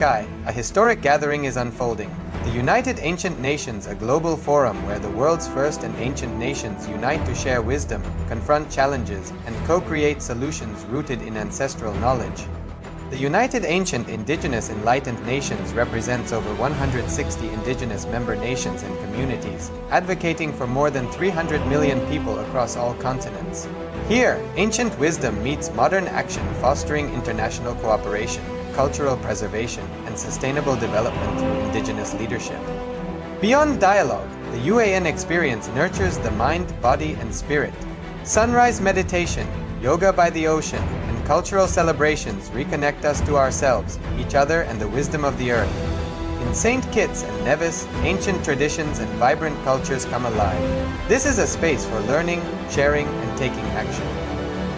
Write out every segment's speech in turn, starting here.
Sky, a historic gathering is unfolding. The United Ancient Nations, a global forum where the world's first and ancient nations unite to share wisdom, confront challenges, and co-create solutions rooted in ancestral knowledge. The United Ancient Indigenous Enlightened Nations represents over 160 indigenous member nations and communities, advocating for more than 300 million people across all continents. Here, ancient wisdom meets modern action, fostering international cooperation, cultural preservation, and sustainable development through indigenous leadership. Beyond dialogue, the UAN experience nurtures the mind, body, and spirit. Sunrise meditation, yoga by the ocean, and cultural celebrations reconnect us to ourselves, each other, and the wisdom of the earth. In St. Kitts and Nevis, ancient traditions and vibrant cultures come alive. This is a space for learning, sharing, and taking action.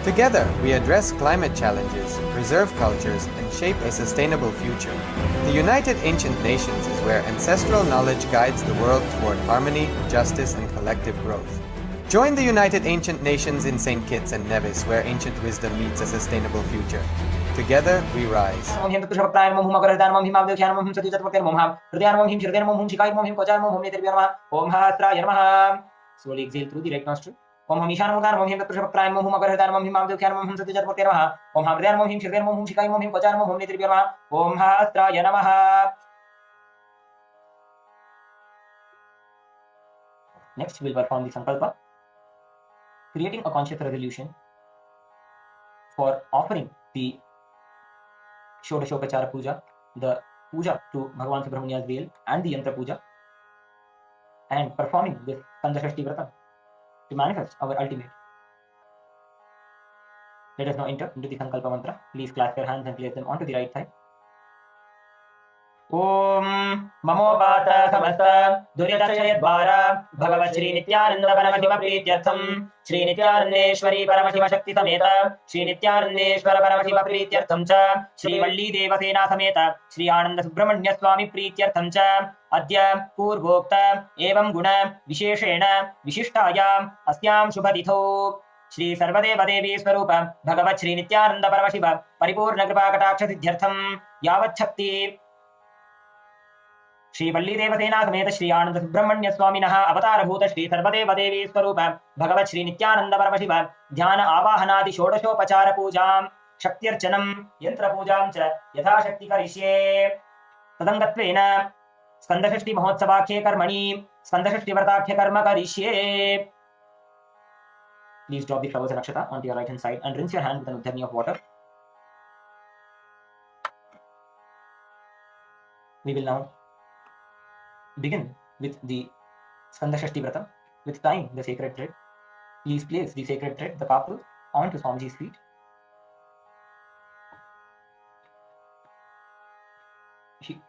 Together, we address climate challenges, preserve cultures, and shape a sustainable future. The United Ancient Nations is where ancestral knowledge guides the world toward harmony, justice, and collective growth. Join the United Ancient Nations in St. Kitts and Nevis, where ancient wisdom meets a sustainable future. Together, we rise. Slowly exhale through the right nostril. Om Ham Ishanamurthanam Om Him Tatprushapakrayam Om Hum Agarhadhanam Om Him Mamdevkyanam Om Hum Satyajatmurte Namaha Om Ham Hridayanam Om Him Shridayanam Om Hum Shikayam Om Him Kocharam Om Hum Netribhyo Namaha Om Hastraya Namaha. Next, we will perform the Sankalpa, creating a conscious resolution for offering the Pada Puja, the Puja to Lord Subrahmanya's veil, and the Yantra Puja, and performing this Skanda Shashti Kavacham to manifest our ultimate. Let us now enter into the Sankalpa mantra. Please clasp your hands and place them onto the right side. Om Mamopata Samasta Duryatashayadvara Bhagavat Shri Nityananda Paramashiva Prityartham Shri Nityanandeshwari Paramashiva Shakti Sameta Shri Nityanandeshwara Paramashiva Prityartham Cha Shri Valli Devasena Sameta Shri Ananda Subrahmanya Swami Prityartham Cha Adya Purvokta Evam Guna Visheshena Vishishtayam Asyam Shubhaditho Shri Sarvadeva Devi Swarupa Bhagavat Shri Nityananda Paramashiva Paripurna Kripa Kataksha Siddhyartham Yavat Shakti Shri वल्ली देवसेना समेत श्री आनंद सुब्रह्मण्य स्वामिनः अवतारभूत श्री सर्वदेव देवी स्वरूप भगवत श्री नित्यानंद परमशिव ध्यान आवाहनादि षोडशोपचार पूजां शक्त्यर्चनं यंत्र पूजां च यथाशक्ति करिष्ये। तदंगत्वेन स्कंदषष्टि महोत्सवाख्ये कर्मणि स्कंदषष्टि व्रताख्य कर्म करिष्ये। Please drop the flowers and akshata onto your right hand side and rinse your hand with an udharni of water. We will now begin with the Skanda Shashti Vrata with tying the sacred thread. Please place the sacred thread, the kapu, onto Swamiji's feet.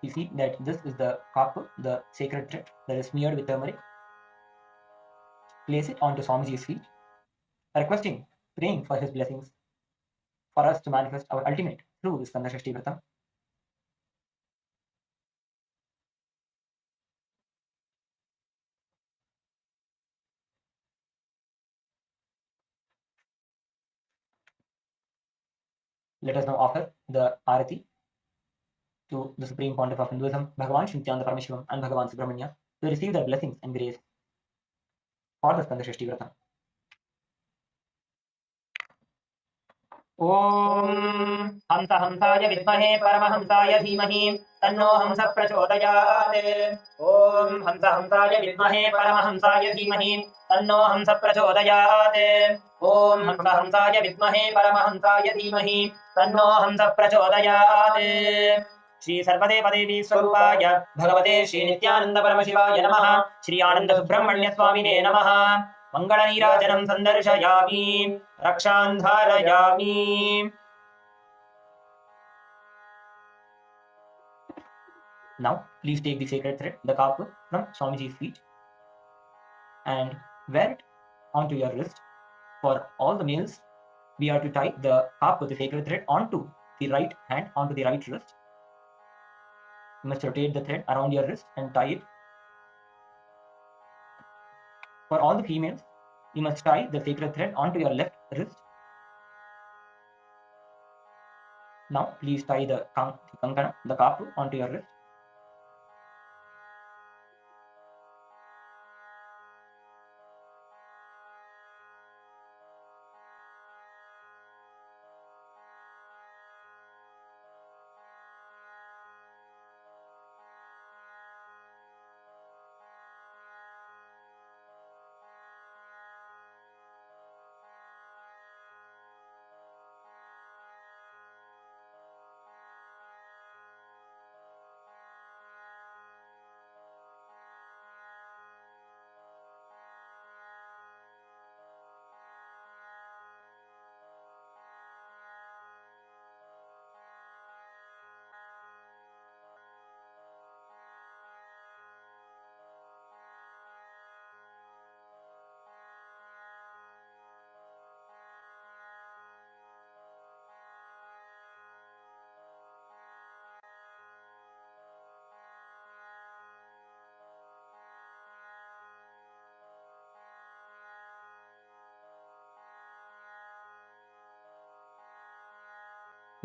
You see that this is the kapu, the sacred thread that is smeared with turmeric. Place it onto Swamiji's feet, requesting, praying for his blessings for us to manifest our ultimate through the Skanda Shashti Vrata. Let us now offer the Arati to the Supreme Pontiff of Hinduism, Bhagavan Shri Nityananda Paramashivam and Bhagavan Subrahmanya, to receive their blessings and grace for the Skanda Shashti Vrata. Om Hamsa Hamsaya Vidmahe Paramahamsaya Dhimahi Tanno Hamsa Prachodayate. Om Hamsa Hamsaya Vidmahe Paramahamsaya Dhimahi Tanno Hamsa Prachodayate. Om Hamsa Hamsaya Vidmahe Paramahamsaya Dhimahi Tanno Hamsa Prachodayate. Shri Sarvadeva Devi Swarupaya Bhagavate Shri Nityananda Paramashiva Namaha Shri Ananda Subrahmanya Swamine Namaha Mangalanirajanam Sandarshayami Rakshandharayami. Now, please take the sacred thread, the kapu, from Swamiji's feet and wear it onto your wrist. For all the males, we are to tie the kapu, the sacred thread, onto the right hand, onto the right wrist. You must rotate the thread around your wrist and tie it. For all the females, you must tie the sacred thread onto your left wrist. Now please tie the kankana, the kapu, onto your wrist.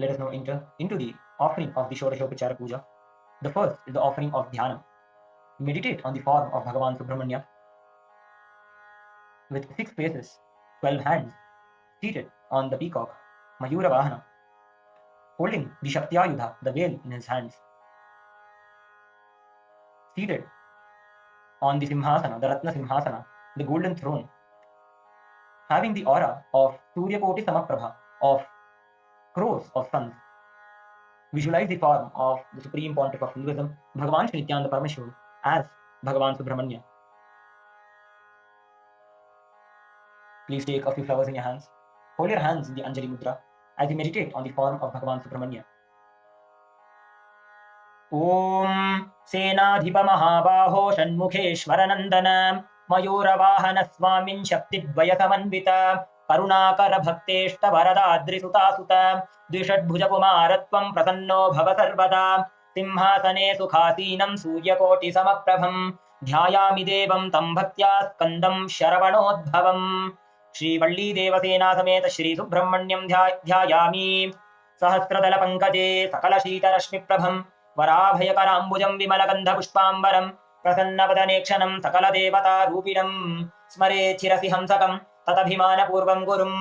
Let us now enter into the offering of the षोडशोपचार Puja. The first is the offering of Dhyana. Meditate on the form of Bhagavan Subrahmanya with 6 faces, 12 hands, seated on the peacock, Mayura Vahana, holding the Shaktiyayudha, the veil, in his hands. Seated on the Simhasana, the Ratna Simhasana, the golden throne, having the aura of Surya Koti Samaprabha, of crores of suns. Visualize the form of the Supreme Pontiff of Hinduism, Bhagavan Shri Nityananda Paramashiva, as Bhagavan Subrahmanya. Please take a few flowers in your hands. Hold your hands in the Anjali Mudra as you meditate on the form of Bhagavan Subrahmanya. Om Senadhipa Mahabaho Shanmukheshwara Nandana Mayuravahana Swamin Shakti-dvaya-samanvita Karunakara Bhakteshta Varadadri Suta Suta Dvishadbhuja Kumaratvam Prasanno Bhava Sarvada Simhasane Sukhasinam Suryakoti Samaprabham Dhyayami Devam Tam Bhaktya Skandam Sharavanodbhavam Shri Valli Devasena Sameta Shri Subrahmanyam Dhyayami Sahasradala Pankaje Sakala Shita Rashmi Prabham वराभयकराम्बुजं विमलगन्धपुष्पाम्बरं प्रसन्नवदनेक्षणं सकलदेवतारूपिणं स्मरे चिरसि हंसकं तदभिमानपूर्वं गुरुं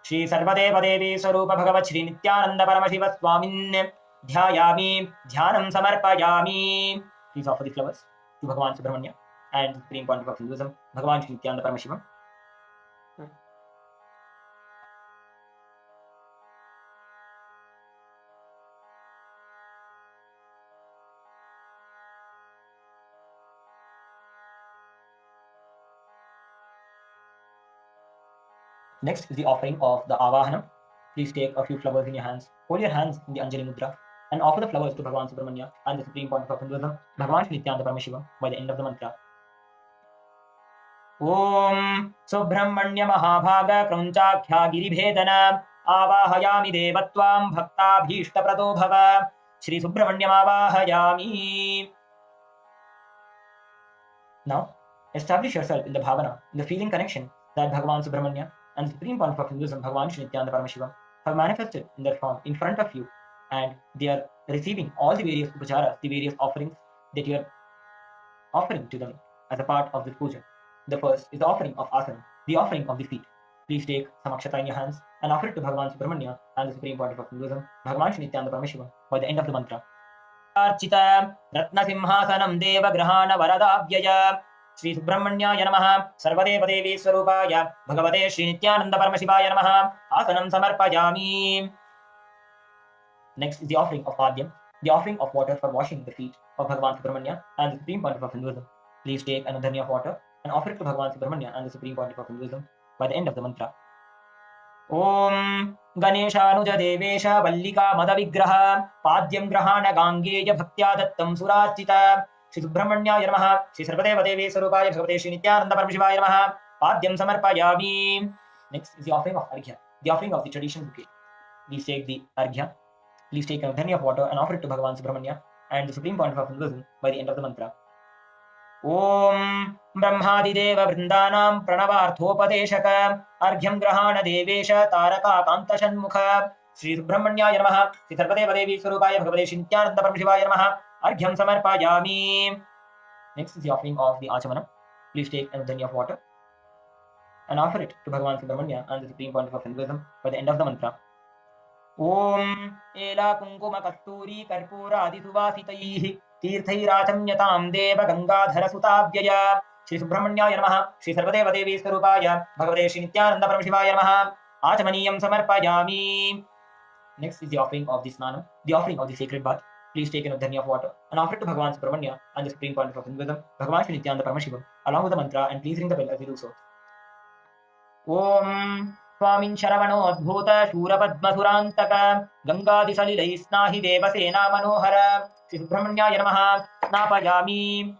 श्री सर्वदेवदेवी स्वरूप भगवत् श्री नित्यानंद परमशिव स्वामिन् ध्यायामि ध्यानं समर्पयामि. Please offer the flowers to Bhagavan Subrahmanya and the Supreme Pontiff of Hinduism, Bhagavan Shri Nityananda Paramashiva. Next is the offering of the Avahanam. Please take a few flowers in your hands. Hold your hands in the Anjali Mudra and offer the flowers to Bhagavan Subrahmanya and the Supreme Pontiff of Hinduism, Bhagavan Shri Nityananda Paramashiva, by the end of the mantra. Om Subrahmanya Mahabhaga Kraunchakhya Giribhedana Avahayami Devatvam Bhakta Bhishta Prado Bhava Shri Subrahmanyam Avahayami. Now, establish yourself in the bhavana, in the feeling connection that Bhagavan Subrahmanya and the Supreme Pontiff of Hinduism, Bhagavan Shri Nityananda Paramashiva, have manifested in their form in front of you, and they are receiving all the various upacharas, the various offerings that you are offering to them as a part of this puja. The first is the offering of asana, the offering of the feet. Please take some akshata in your hands and offer it to Bhagavan Subrahmanya and the Supreme Pontiff of Hinduism, Bhagavan Shri Nityananda Paramashiva, by the end of the mantra. Archita Ratna Simhasanam Deva Grahana Varadabhyaya Shri Subrahmanyaya Namaha Sarvadeva Devi Swarupaya Bhagavate Shri Nityananda Paramashivaya Namaha Asanam Samarpayami. Next is the offering of Padyam, the offering of water for washing the feet of Bhagavan Subrahmanya and the Supreme Pontiff of Hinduism. Please take an udhani of water and offer it to Bhagavan Subrahmanya and the Supreme Pontiff of Hinduism by the end of the mantra. Om Ganeshanuja Devesha Vallika Madavigraha Padyam Grahana Gangeya Bhaktya Dattam Surachita Shri Subrahmanyaya Namaha Shri Sarvadeva Devi Swarupaya Bhagavate Shri Nityananda Paramashivaya Namaha Padyam Samarpayami. Next is the offering of Arghya, the offering of the traditional bouquet. Please take the Arghya. Please take an udhani of water and offer it to Bhagavan Subrahmanya and the Supreme Pontiff of Hinduism by the end of the mantra. Om Brahmadideva Vrindanam Pranavarthopadeshaka Arghyam Grahana Devesha Taraka Kanta Shanmukha Shri Subrahmanyaya Namaha, Shri Sarvadeva Devi Swarupaya Bhagavate Shri Nityananda Paramashivaya Namaha, Arghyam Samarpayami. Next is the offering of the Achamanam. Please take an udhani of water and offer it to Bhagavan Subrahmanya and the supreme point of Hinduism by the end of the mantra. Om Ela Kunkuma Kasturi Karpura Adisuvasitaihi Tirthairachamyatam Deva Gangadhara Sutabhyaya Shri Subrahmanyaya Namaha, Shri Sarvadeva Devi Swarupaya Bhagavate Shri Nityananda Paramashivaya Namaha, Achamaniyam Samarpayami. Next is the offering of the Snanam, the offering of the sacred bath. Please take an udhani of water and offer it to Bhagavan Subrahmanya and the supreme point of Hinduism, Bhagavan Shri Nityananda Paramashiva, along with the mantra, and please ring the bell as you do so. Om Swamin Sharavanodbhuta Shurapadmasurantaka Gangadisalilai Snahi Devasena Manohara Shri Subramanyaya Namaha Snapayami.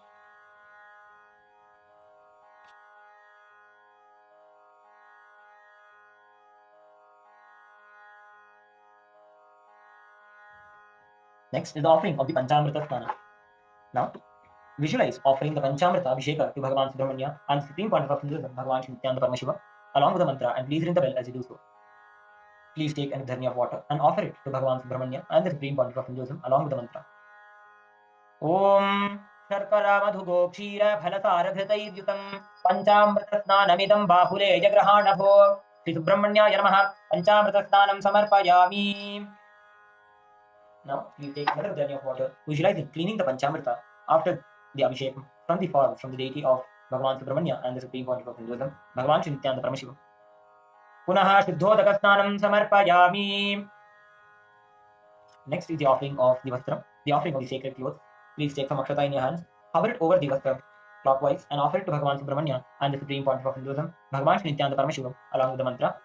Next is the offering of the Panchamrita Snana. Now, visualize offering the Panchamrita Abhishekam to Bhagavan Subrahmanya and the supreme point of Hinduism, Bhagavan Shri Nityananda Paramashiva, along with the mantra, and please ring the bell as you do so. Please take an udhani of water and offer it to Bhagavan Subrahmanya and the supreme point of Hinduism, along with the mantra. Om Sharkara Madhugo Kshira Phalasara Ghritairyutam Panchamrita Snanamidam Bahule Jagrahanabho Shri Subrahmanyaya Namaha Panchamrita Snanam Samarpayami. Now, please take another udhani of water, visualizing cleaning the Panchamrita after the Abhishekam from the form from the deity of Bhagavan Subrahmanya and the supreme point of Hinduism, Bhagavan Shri Nityananda Paramashiva. Punaha Shuddhodaka Snanam Samarpayami. Next is the offering of the Vastram, the offering of the sacred clothes. Please take some akshata in your hands, hover it over the Vastram clockwise, and offer it to Bhagavan Subrahmanya and the supreme point of Hinduism, Bhagavan Shri Nityananda Paramashiva, along with the mantra.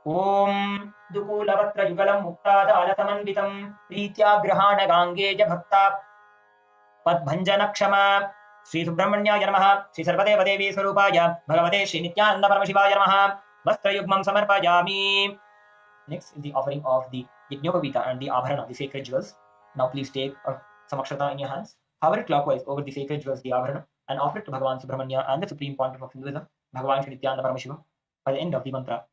Om Dukulavatra Yugalam Muktada Alasamanvitam Pritya Grahana Gangeja Bhakta Padbhanjana Kshama Shri Subrahmanyaya Namaha, Shri Sarvadeva Devi Swarupaya Bhagavate Shri Nityananda Paramashivaya Namaha, Vastra Yugmam Samarpayami. Next is the offering of the Yajnopavita and the Abharana, the sacred jewels. Now please take some akshata in your hands, hover it clockwise over the sacred jewels, the Abharana, and offer it to Bhagavan Subrahmanya and the supreme point of Hinduism, Bhagavan Shri Nityananda Paramashiva, by the end of the mantra.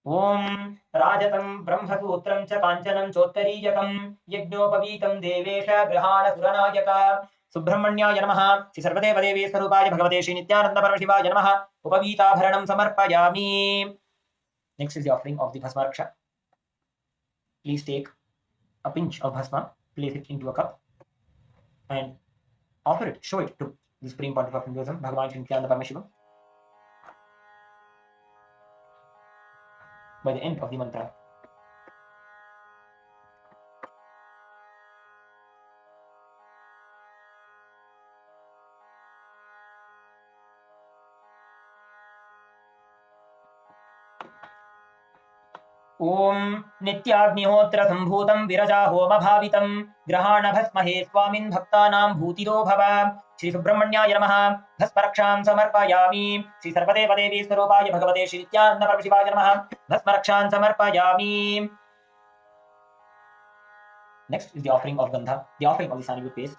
Om Rajatam Brahmasutram Cha Kanchanam Chottarijakam Yajnopavitam Devesha Grahana Suranayaka Subrahmanyaya Namaha, Shri Sarvadeva Devi Swarupaya Bhagavate Shri Nityananda Paramashivaya Namaha, Upavita Bharanam Samarpayami. Next is the offering of the Bhasma Raksha. Please take a pinch of Bhasma, place it into a cup, and offer it, show it to the supreme point of Hinduism, Bhagavan Shri Nityananda Paramashiva, by the end of the mantra. Om Nityagnihotra Sambhutam Viraja Homa Bhavitam Grahana Bhasmahe Swamin Bhaktanam Bhutido Bhava Shri Subrahmanyaya Namaha Bhasmaraksham Samarpayami Shri Sarvadeva Devi Swarupaya Bhagavate Shri Nityananda Paramashivaya Namaha Bhasmaraksham Samarpayami. Next is the offering of Gandha, the offering of the sandalwood paste.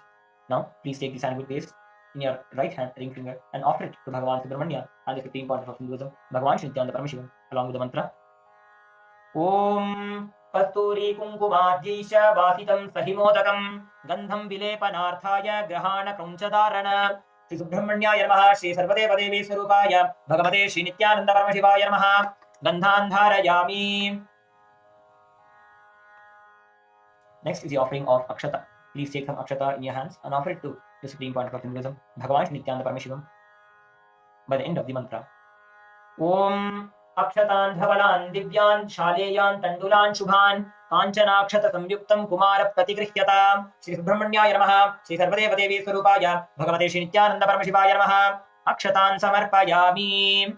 Now please take the sandalwood paste in your right hand ring finger and offer it to Bhagavan Subrahmanya and the supreme point of Hinduism, Bhagavan Shri Nityananda Paramashiva, along with the mantra. Om Kasturi Kunkumadjisha Vasitam Sahimodakam Gandham Vilepanarthaya Grahana Krunchadarana Shri Subramanyaya Namaha, Shri Sarvadeva Devi Swarupaya Bhagavate Shri Nityananda Paramashivaya Namaha, Gandhandharayami. Next is the offering of Akshata. Please take some Akshata in your hands and offer it to the supreme point of Hinduism, Bhagavan Shri Nityananda Paramashivam, by the end of the mantra. Om Akshatan Dhavalan Divyan Shaleyan Tandulan Shubhan Kanchanaakshata Samyuktam Kumara Pratigrihyata Shri Subramanyaya Namaha, Shri Sarvadeva Devi Swarupaya Bhagavate Shri Nityananda Paramashivaya Namaha, Akshatan Samarpayami.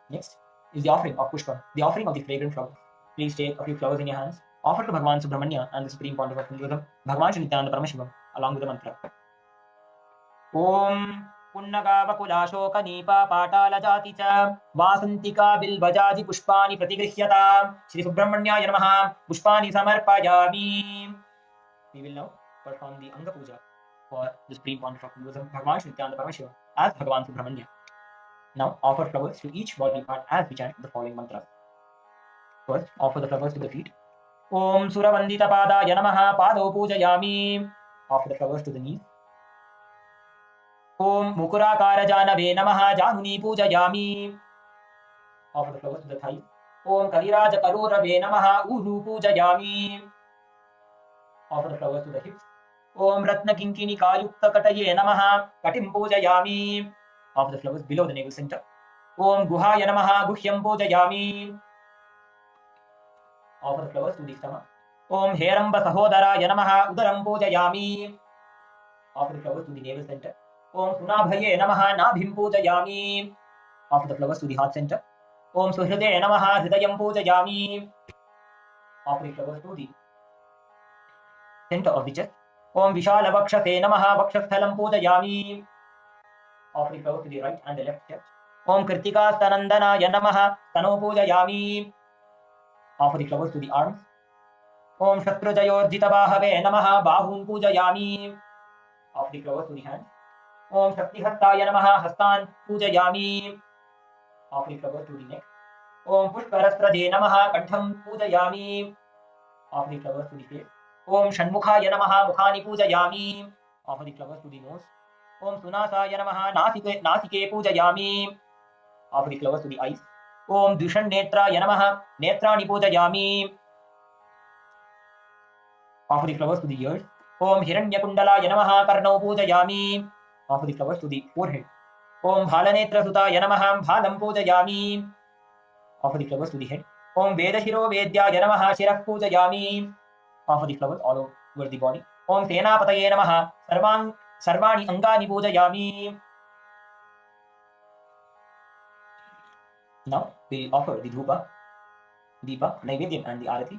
Next is the offering of Pushpa, the offering of the fragrant flowers. Please take a few flowers in your hands, offer to Bhagavan Subrahmanya and the supreme point of Hinduism, Bhagavan Shri Nityananda Paramashivam, along with the mantra. Om Punnaga Vakulashoka Nipa Patala Jaticha Vasantika Bilvajaji Pushpani Pratigrihyata Shri Subramanyaya Namaha, Pushpani Samarpayami. We will now perform the Anga Puja for the supreme point of Hinduism, Bhagavan Shri Nityananda Paramashiva, as Bhagavan Subrahmanya. Now offer flowers to each body part as we chant the following mantras. First, offer the flowers to the feet. Om Suravandita Padaya Namaha Pado Pujayami. Offer the flowers to the knees. Om Mukurakara Janave Namaha Januni Pujayami. Offer the flowers to the thighs. Om Kaliraja Karurave Namaha Uru Pujayami. Offer the flowers to the hips. Om Ratna Kinkini Kayukta Kataye Namaha Katim Pujayami. Offer the flowers below the navel center. Om Guhaya Namaha Guhyam Pujayami. Offer the flowers to the stomach. Om Heramba Sahodara Namaha Udaram Pujayami. Offer the flowers to the navel center. Om Sunabhaye Namaha Nabhim Pujayami. Offer the flowers to the heart center. Om Suhride Namaha Hridayam Pujayami. Offer the flowers to the center of the chest. Om Vishala Vakshate Namaha Vakshasthalam Pujayami. Offer the flowers to the right and the left chest. Om Kritika Stanandana Namaha Tano Pujayami. Offer the flowers to the arms. Om Shatrujayordhita Bahave Namaha Bahun Pujayami. Offer the flowers to the hands. Om Shakti Hastaya Namaha Hastan Pujayami. Offer the flowers to the neck. Om Pushparastraje Namaha Kantham Pujayami. Offer the flowers to the face. Om Shanmukhaya Namaha Mukhani Pujayami. Offer the flowers to the nose. Om Sunasaya Namaha Nasike Pujayami. Offer the flowers to the eyes. Om Dushan Netraya Namaha Netrani Pujayami. Offer the flowers to the ears. Om Hiranyakundalaya Namaha Karnau Pujayami. Offer the flowers to the forehead. Om Bhalanetra Sutaya Namaha Bhalam Pujayami. Offer the flowers to the head. Om Vedashiro Vedyaya Namaha Shirah Pujayami. Offer the flowers all over the body. Om Senapataye Namaha Sarvani Angani Pujayami. Now we offer the Dhupa, Deepa, Naivedyam and the Arati.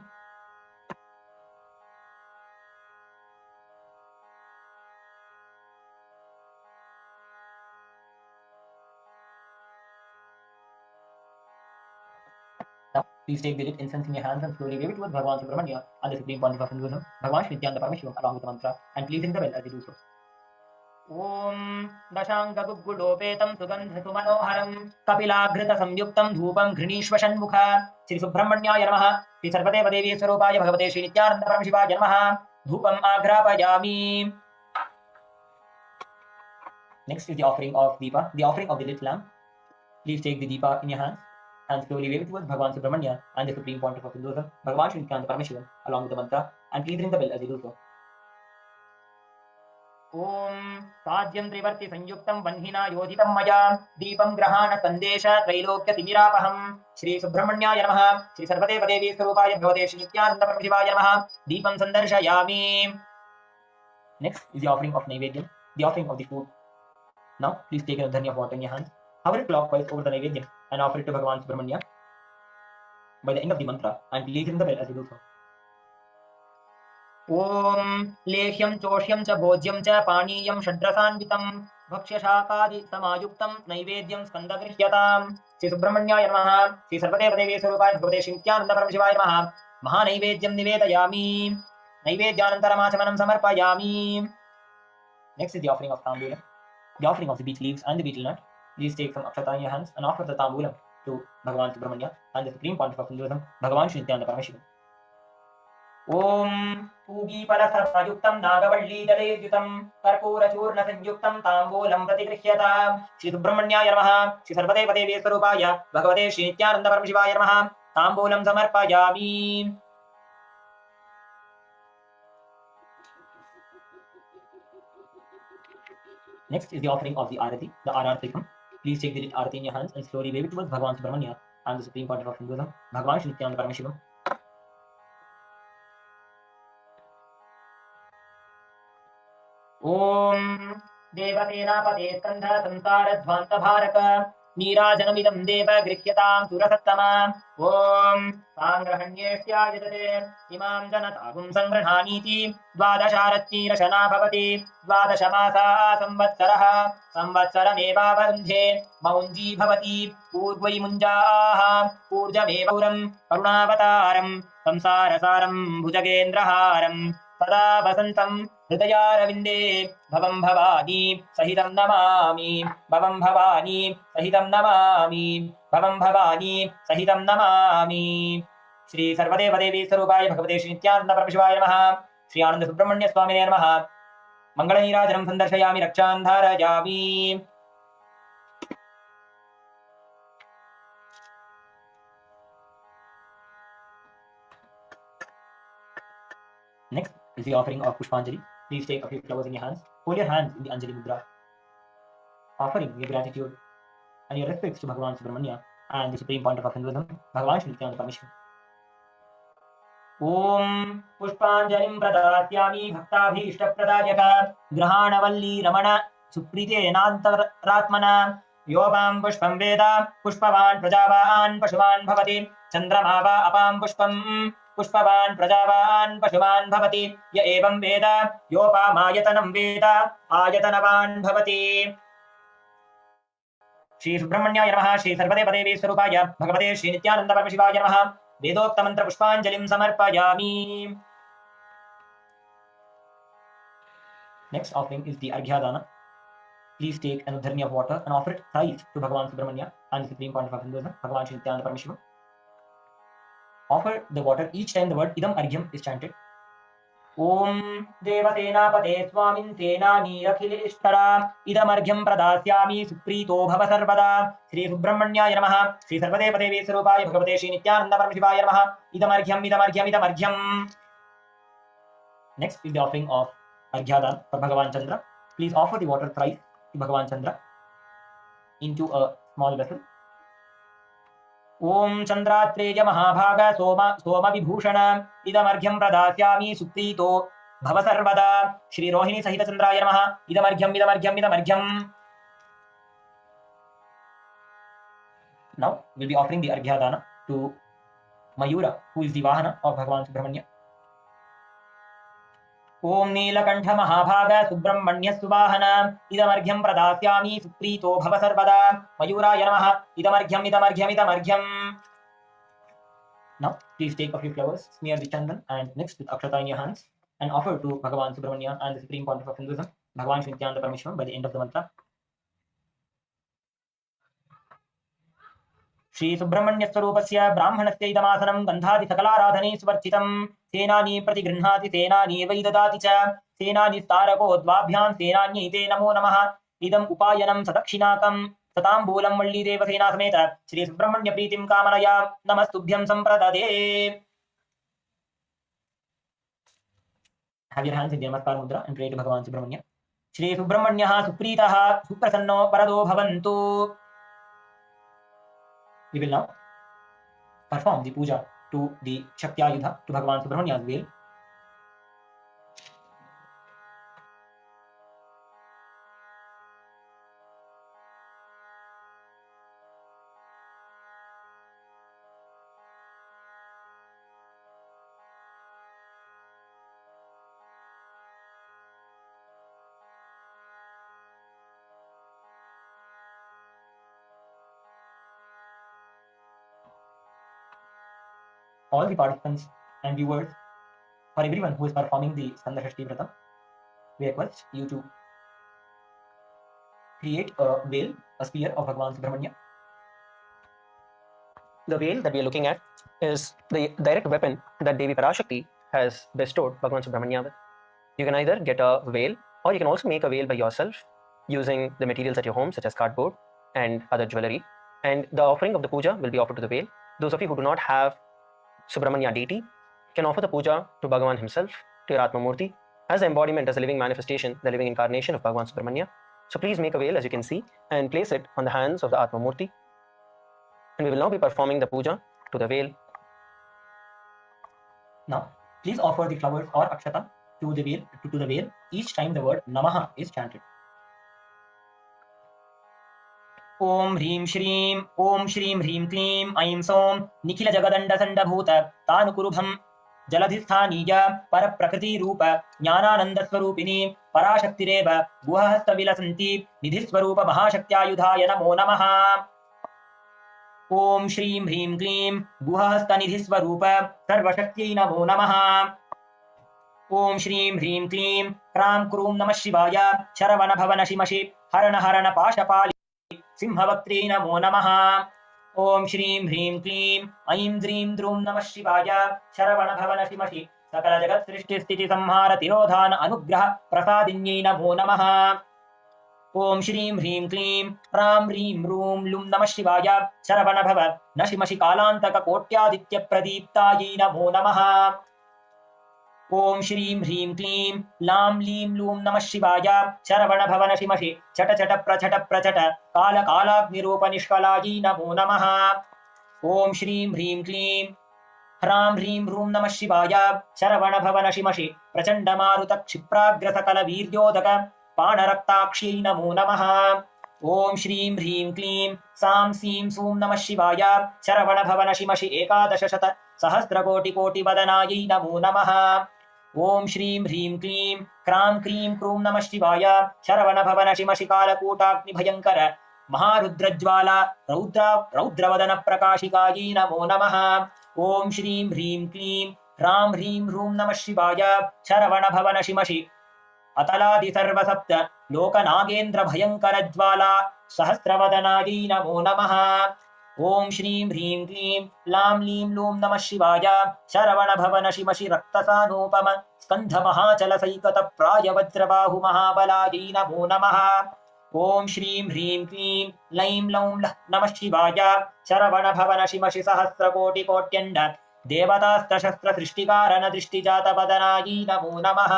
Now please take the lit incense in your hands and slowly wave it towards Bhagavan Subrahmanya and the supreme pontiff of Hinduism, Bhagavan Shri Nityananda Paramashivam, along with the mantra, and please ring the bell as you do so. Om Dashanga Guggulopetam Sugandhatu Manoharam Kapilagrita Samyuktam Dhupam Grinishva Shanmukha Shri Subrahmanyaya Namaha Shri Sarvadeva Devi Swarupaya Bhagavate Shri Nityananda Paramashivaya Namaha Dhupam Agrapayami. Next is the offering of Deepa, the offering of the lit lamp. Please take the Deepa in your hands and slowly wave it towards Bhagavan Subrahmanya and the supreme pontiff of Hinduism, Bhagavan Shri Nityananda Paramashivam, along with the mantra, and please ring the bell as you do so. Om Sadyam Trivarti Sanyuktam Vanhina Yoditam Maya Deepam Grahana Sandesha Trailokya Timirapaham Shri Subrahmanyaya Namaha Shri Sarvadeva Devi Swarupaya Bhagavate Shri Nityananda Paramashivaya Namaha Deepam Sandarshayami. Next is the offering of Naivedyam, the offering of the food. Now please take a dharnya of water in your hands, hover it clockwise over the Naivedyam and offer it to Bhagavan Subrahmanya by the end of the mantra, and please ring the bell as you do so. Om Lehyam Choshyam Cha Bhodyam Cha Paniyam Shadrasanvitam Bhakshashakadi Samayuktam Naivedyam Skanda Grihyatam Shri Subrahmanyaya Namaha Shri Sarvadeva Devi Swarupaya Bhagavate Shri Nityananda Paramashivaya Namaha Maha Naivedyam Nivedayami Naivedyanantaraamachamanam Samarpayami. Next is the offering of Tambulam, the offering of the beech leaves and the betel nut. Please take some akshata in your hands and offer the Tambulam to Bhagavan Subrahmanya and the supreme pontiff of Hinduism, Bhagavan Shri Nityananda Paramashivam. Om Pugi Palasarvayuktam Nagavalli Dalayutam Karpura Churna Sanyuktam Tambulam Pratigrihyata Shri Subrahmanyaya Namaha Shri Sarvadeva Devi Swarupaya Bhagavate Shri Nityananda Paramashivaya Namaha Tambulam Samarpayami. Next is the offering of the Arati, the Arartikam. Please take the lit Arati in your hands and slowly wave it towards Bhagavan Subrahmanya and the supreme pontiff of Hinduism, Bhagavan Shri Nityananda Paramashivam. Om Devatenapate Skanda Samsara Bharaka Nirajanamidam Deva Grihyatam Surasattama. Om Sangrahanyeshtya Yadate Imam Janatagum Sangrahaniti Dvadasharatira Shana Bhavati Dvadashamasa Samvatsaraha Samvatsarameva Varundhe Maunji Bhavati Purvai Munjaha Purjamevapuram Karunavataram Samsarasaram Bhujagendraharam Sada Vasantam Hridayaravinде Bhavam Bhavani Sahitam Namami Bhavam Bhavani Sahitam Namami Bhavam Bhavani Sahitam Namami. Shri सर्वदेवदेवी स्वरूपाय भगवते श्री नित्यानंद परमशिवाय नमः। श्री आनंद सुब्रह्मण्य स्वामिने नमः। मंगलनीराजनं संदर्शयामि रक्षां धारयामि। Next is the offering of Pushpanjali. Please take a few flowers in your hands. Hold your hands in the Anjali Mudra, offering your gratitude and your respects to Bhagavan Subrahmanya and the supreme point of Hinduism, Bhagavan Shri Nityananda Paramashiva. Om Pushpanjalim Pradashyami Bhaktabhishtapradaayaka Grahanavali Ramana Suprite Nantaratmana Yopam Pushpam Veda Pushpavan Prajavan Pashuman Bhavati Chandramava Apam Pushpam पुष्पवान् प्रजावान् पशुमान् भवति य एवं वेद योपामायतनं वेद आयतनवान् भवति। श्री सुब्रह्मण्याय नमः। श्री सर्वदेवदेवी स्वरूपाय भगवते श्री नित्यानंद परमशिवाय नमः। वेदोक्त मंत्र पुष्पांजलिं समर्पयामि। Next offering is the Arghya-dana. Please take an udharni of water and offer it thrice to Bhagavan Subrahmanya and the supreme point of Hinduism, Bhagavan Shri Nityananda Paramashiva. Offer the water each time the word Idam Arghyam is chanted. Om Devasenapate Swamin Senani Akhileshtara Idam Arghyam Pradashyami Suprito Bhava Sarvada Shri Subrahmanyaya Namaha. Shri Sarvadevadevi Swarupaya Bhagavate Shri Nityananda Paramashivaya Namaha. Idam Arghyam, Idam Arghyam, Idam Arghyam. Next is the offering of Arghya-dana for Bhagavan Chandra. Please offer the water thrice to Bhagavan Chandra into a small vessel. Om Chandratreya Mahabhaga Soma Vibhushana Idamarghyam Pradashyami Suprito Bhavasarvada Shri Rohini Sahita Chandraya Namaha. Idamarghyam, Idamarghyam, Idamarghyam. Now we'll be offering the Arghya-dana to Mayura, who is the Vahana of Bhagavan Subrahmanya. Om Neelakantha Mahabhaga Subrahmanya Subahana Idamarghyam Pradashyami Suprito Bhavasarvada Mayuraya Namaha. Idamarghyam, Idamarghyam, Idamarghyam. Now please take a few flowers, smear the chandan and mix with akshata in your hands and offer to Bhagavan Subrahmanya and the supreme point of Hinduism, Bhagavan Shri Nityananda Paramashiva, by the end of the mantra. Shri Subrahmanya Swarupasya Brahmanasya Idamasanam Gandhadi Sakalarādhane Suvarchitam Senani Pratigrinhati Senani Vaidadati Cha Senani Starako Dvabhyam Senani Te Namo Namaha. Idam Upayanam Sadakshinakam Satambulam Valli Deva Sena Sameta Shri Subrahmanya Pritim Kamanaya Namastubhyam Sampradade. Have your hands in the Namaskar Mudra and pray to Bhagavan Subrahmanya. Shri Subrahmanyaha Supritaha Suprasanno Parado Bhavantu. We will now perform the puja to the Shakti Ayudha, to Bhagavan Subrahmanya's veil. All the participants and viewers, for everyone who is performing the Skanda Shashti Vratam, we request you to create a veil, a spear of Bhagavan Subrahmanya. The veil that we are looking at is the direct weapon that Devi Parashakti has bestowed Bhagavan Subrahmanya with. You can either get a veil or you can also make a veil by yourself using the materials at your home such as cardboard and other jewelry. And the offering of the puja will be offered to the veil. Those of you who do not have Subrahmanya deity can offer the puja to Bhagavan himself, to your Atma Murti, as the embodiment, as the living manifestation, the living incarnation of Bhagavan Subrahmanya. So please make a veil, as you can see, and place it on the hands of the Atma Murti. And we will now be performing the puja to the veil. Now, please offer the flowers or akshata to the veil each time the word Namaha is chanted. Om Hrim Shrim Hrim Klim Aim Som Nikhila Jagadanda Sandabhuta Tanukurubham Jaladhisthanija Paraprakriti Rupa Jnanananda Swarupini Parashaktireva Guhahasta Vilasanti Nidhiswarupa Mahashaktayudhaya Namo Namaha. Om Shrim Hrim Klim Guhahasta Nidhiswarupa Sarvashakti Namo Namaha. Om Shrim Hrim Klim Kram Kurum Namah Shivaya Sharavana Bhavana Shimashi Harana Harana Pashapali Simhavaktri Namo Namaha. ॐ श्रीं ह्रीं क्लीं ऐं द्रीं द्रूं नमः शिवाय शरवणभवन शिमषि सकल जगत् सृष्टि स्थिति संहार तिरोधान अनुग्रह प्रसादिन्यै नमो नमः ॐ श्रीं ह्रीं क्लीं ह्रां ह्रीं रूं लुं नमः शिवाय शरवणभव नशिमषि कालान्तक कोट्यादित्य प्रदीप्तायै नमो नमः ॐ श्रीं ह्रीं क्लीं लां लीं लूं नमः शिवाय शरवणभव नशिमषि चट चट प्रचट काल कालाग्निरूप निष्कलायै नमो नमः ॐ श्रीं ह्रीं क्लीं ह्रां ह्रीं रूं नमः शिवाय शरवणभव नशिमषि प्रचण्ड मारुत क्षिप्राग्र सकल वीर्योदक पाणरक्ताक्ष्यै नमो नमः ॐ श्रीं ह्रीं क्लीं सां सीं सूं नमः शिवाय शरवणभव नशिमषि एकादशशत सहस्रकोटिकोटिवदनायै नमो नमः ॐ श्रीं ह्रीं क्लीं क्रां क्रीं क्रूं नमः शिवाय शरवणभव नशिमषि कालकूटाग्निभयङ्कर महारुद्रज्वाला रौद्रवदन प्रकाशिकायै नमो नमः ॐ श्रीं ह्रीं क्लीं ह्रां ह्रीं रूं नमः शिवाय शरवणभव नशिमषि अतलादि सर्वसप्त लोकनागेन्द्र भयङ्कर ज्वाला सहस्रवदनायै नमो नमः ॐ श्रीं ह्रीं क्लीं लां लीं लूं नमः शिवाय शरवणभव नशिमषि रक्तसानोपम स्कन्ध महाचल सैकत प्राय वज्रबाहु महाबलायै नमो नमः ॐ श्रीं ह्रीं क्लीं लैं लौं लः नमः शिवाय शरवणभव नशिमषि सहस्रकोटिकोट्यण्ड देवतास्त्रशस्त्र सृष्टिकारण दृष्टिजातवदनायै नमो नमः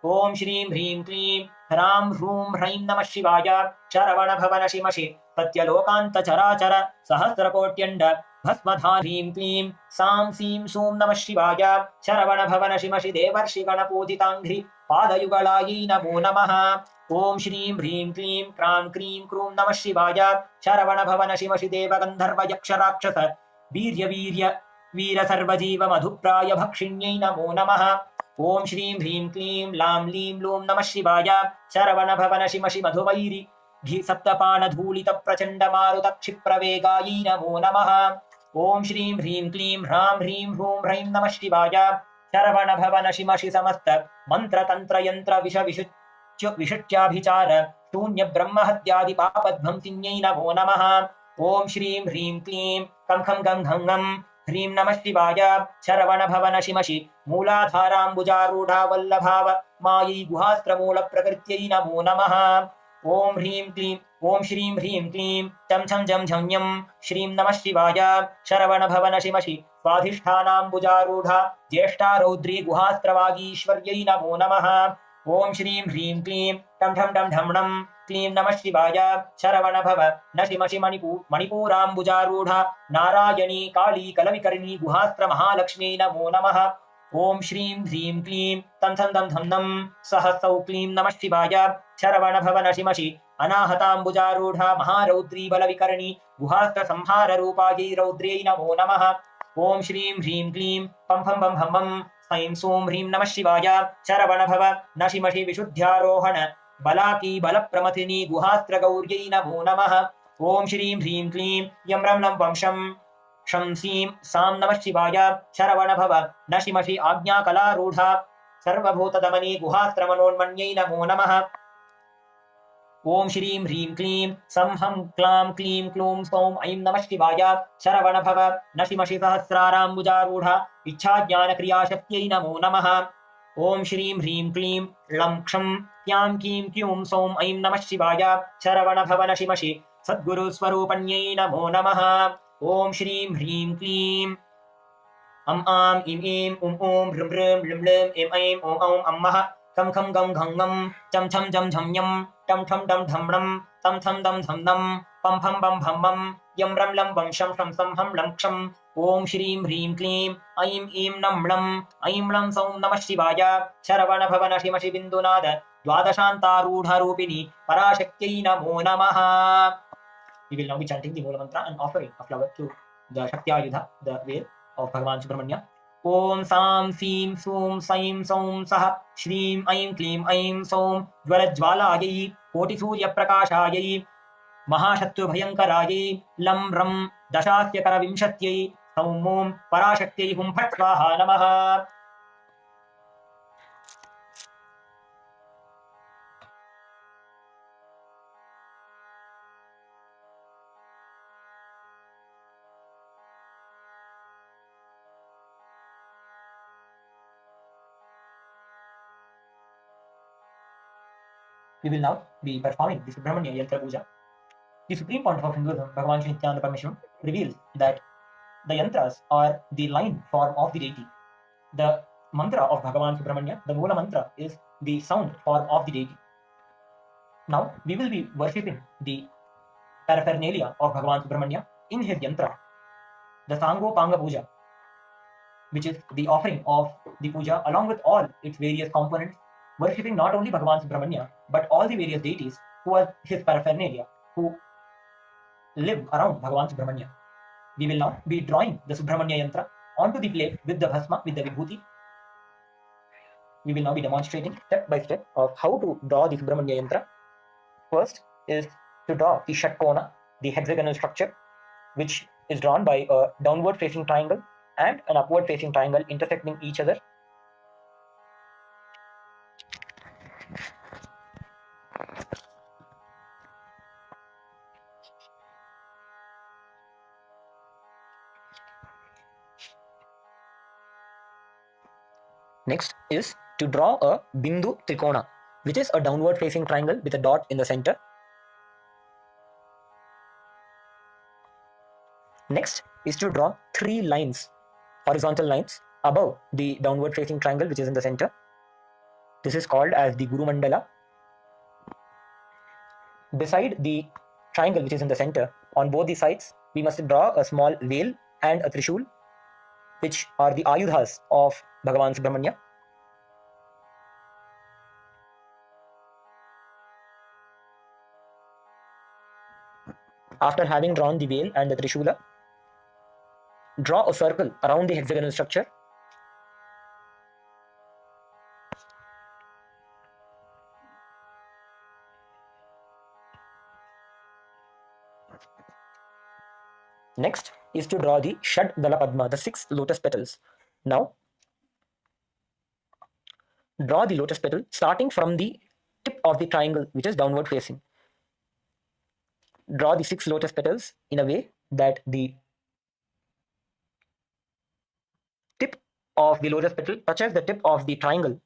ॐ श्रीं ह्रीं क्लीं ह्रां ह्रूं ह्रैं नमः शिवाय शरवणभव नशिमषि सत्यलोकान्त चराचर सहस्रकोट्यण्ड भस्मधान ह्रीं क्लीं सां सीं सूं नमः शिवाय शरवणभव नशिमषि देवर्षि गणपूजिताङ्घ्रि पादयुगलायै नमो नमः ॐ श्रीं ह्रीं क्लीं क्रां क्रीं क्रूं नमः शिवाय शरवणभव नशिमषि देवगन्धर्व यक्ष राक्षस वीर्य वीर सर्वजीव मधुप्राय भक्षिण्यै नमो नमः ॐ श्रीं ह्रीं क्लीं लां लीं लूं नमः शिवाय शरवणभव नशिमषि मधुवैरि घि सप्तपाणधूलित प्रचण्ड मारुत क्षिप्रवेगायै नमो नमः ॐ श्रीं ह्रीं क्लीं ह्रां ह्रीं ह्रूं ह्रैं नमः शिवाय शरवणभव नशिमषि समस्त मंत्र तंत्र यंत्र विषुच्याभिचार शून्य ब्रह्म हत्यादि पापध्वंसिन्यै नमो नमः ॐ श्रीं ह्रीं क्लीं खं खं गं घं ngं ह्रीं नमः शिवाय शरवणभव नशिमषि मूलाधाराम्बुजारूढा वल्लभाव मायै गुहास्त्रमूल प्रकृत्यै नमो नमः ॐ ह्रीं क्लीं ॐ श्रीं ह्रीं क्लीं चं छं जं झं ञं श्रीं नमः शिवाय शरवणभव नशिमषि स्वाधिष्ठानाम्बुजारूढा ज्येष्ठा रौद्री गुहास्त्रवागीश्वर्यै नमो नमः ॐ श्रीं ह्रीं क्लीं टं ठं डं ढं क्लीं नमः शिवाय शरवणभव नशिमषि मणिपूराम्बुजारूढा नारायणी काली कलविकर्णी गुहास्त्र महालक्ष्मी नमो नमः ॐ श्रीं ह्रीं क्लीं तं थं दं धं नं सह सौ क्लीं नमः शिवाय शरवणभव नशिमषि अनाहताम्बुजारूढा महारौद्री बलविकर्णी गुहास्त्र संहार रूपायै रौद्र्यै नमो नमः ॐ श्रीं ह्रीं क्लीं पं फं बं भं बं ऐं सूं ह्रीं नमः शिवाय शरवणभव नशिमषि विशुद्ध्यारोहण बलाकी बलप्रमथिनी गुहास्त्र गौर्यै नमो नमः ॐ श्रीं ह्रीं क्लीं यं रं लं वंशं शं सीं सां नमः शिवाय शरवणभव नशिमषि आज्ञाकलारूढा सर्वभूतदमनी गुहास्त्रमनोन्मन्यै नमो नमः ॐ श्रीं ह्रीं क्लीं सं हं क्लां क्लीं क्लूं सौं ऐं नमः शिवाय शरवणभव नशिमषि सहस्राराम्बुजारूढा इच्छाज्ञानक्रियाशक्त्यै नमो नमः ॐ श्रीं ह्रीं क्लीं लं क्षं क्यां कीं क्यूं सौं ऐं नमः शिवाय शरवणभव नशिमषि सद्गुरुस्वरूपण्यै नमो नमः ॐ श्रीं ह्रीं क्लीं अं आं इं ईं उं ऊं ह्रीं ह्रीं लृं लृं इं ऐं ॐ औं अम्मः खं खं गं घं ngं चं छं जं झं ञं टं ठं डं ढं णं तं थं दं धं नं पं फं बं भं मं यं रं लं वं शं शं सं हं लं क्षं ॐ श्रीं ह्रीं क्लीं ऐं ईं नं लं ऐं लं सौं नमः शिवाय शरवणभव नशिमषि बिन्दुनाद द्वादशान्तारूढरूपिणी पराशक्त्यै नमो नमः We will now be chanting the Moola Mantra and offering a flower to the Shaktiyayudha, the veil of Bhagavan Subrahmanya. Om Sam Sim Sum Saim Saum Sah Shreem Aim Kleem Aim Saum Jvalajwalayai Koti Surya Prakashayai Mahashatru Bhayankarayai Lam Ram Dashasya Karavimshatyai Saum Om Parashakyai Hum Phat Swaha Namaha. we will now be performing the Subrahmanya Yantra Puja. The Supreme Pontiff of Hinduism, Bhagavan Shri Nityananda Paramashivam, reveals that the yantras are the line form of the deity. The mantra of Bhagavan Subrahmanya, the Moola mantra, is the sound form of the deity. Now we will be worshipping the paraphernalia of Bhagavan Subrahmanya in his yantra, the Sangopanga Puja, which is the offering of the puja along with all its various components, worshipping not only Bhagavan Subrahmanya but all the various deities who are his paraphernalia, who live around Bhagavan Subrahmanya. We will now be drawing the Subrahmanya yantra onto the plate with the bhasma, with the vibhuti. We will now be demonstrating step by step of how to draw the Subrahmanya yantra. First is to draw the Shatkona, the hexagonal structure, which is drawn by a downward facing triangle and an upward facing triangle intersecting each other. Next is to draw a Bindu Trikona, which is a downward facing triangle with a dot in the center. Next is to draw 3 lines, horizontal lines, above the downward facing triangle which is in the center. This is called as the Guru Mandala. Beside the triangle which is in the center, on both the sides, we must draw a small veil and a Trishul, which are the Ayudhas of Bhagavan Subrahmanya. After having drawn the veil and the Trishula, draw a circle around the hexagonal structure. Next is to draw the Shad Dala Padma, the 6 lotus petals. Now, draw the lotus petal starting from the tip of the triangle which is downward facing. Draw the 6 lotus petals in a way that the tip of the lotus petal touches the tip of the triangle.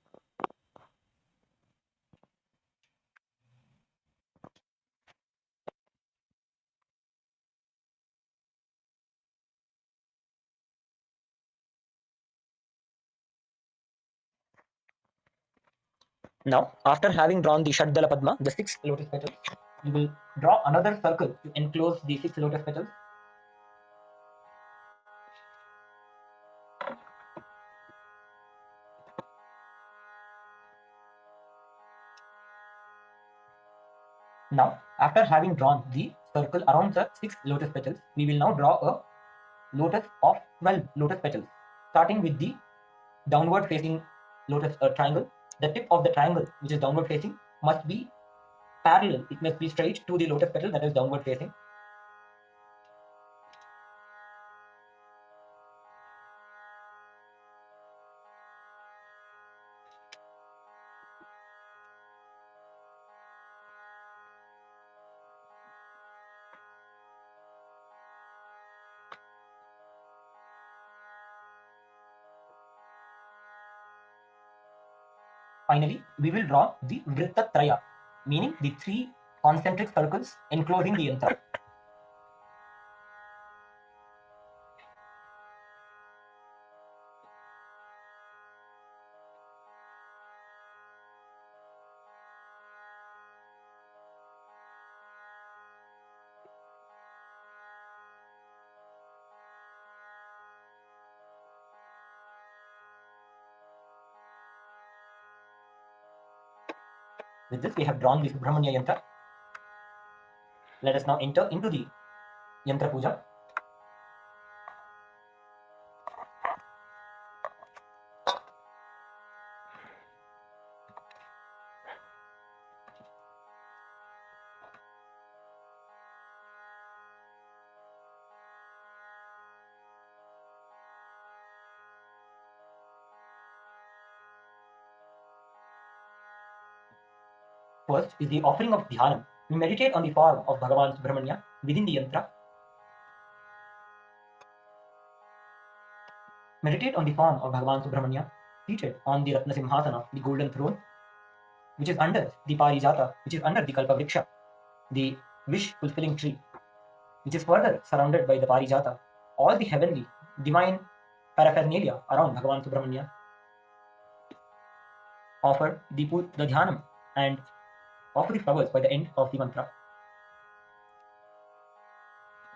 Now, after having drawn the Shaddala Padma, the 6 lotus petals, you will draw another circle to enclose the 6 lotus petals. Now, after having drawn the circle around the 6 lotus petals, we will now draw a lotus of 12 lotus petals, starting with the downward facing lotus triangle. The tip of the triangle, which is downward facing, must be parallel. It must be straight to the lotus petal that is downward facing. Finally, we will draw the Vrittatraya, meaning the 3 concentric circles enclosing the yantra. With this, we have drawn the Subrahmanya Yantra. Let us now enter into the Yantra Puja. First is the offering of Dhyanam. We meditate on the form of Bhagavan Subrahmanya within the yantra. Meditate on the form of Bhagavan Subrahmanya seated on the Ratna Simhasana, the golden throne. which is under the Parijata, which is under the Kalpa Vriksha, the wish-fulfilling tree, which is further surrounded by the Parijata, all the heavenly, divine paraphernalia around Bhagavan Subrahmanya. Offer the dhyanam and offer the flowers by the end of the mantra.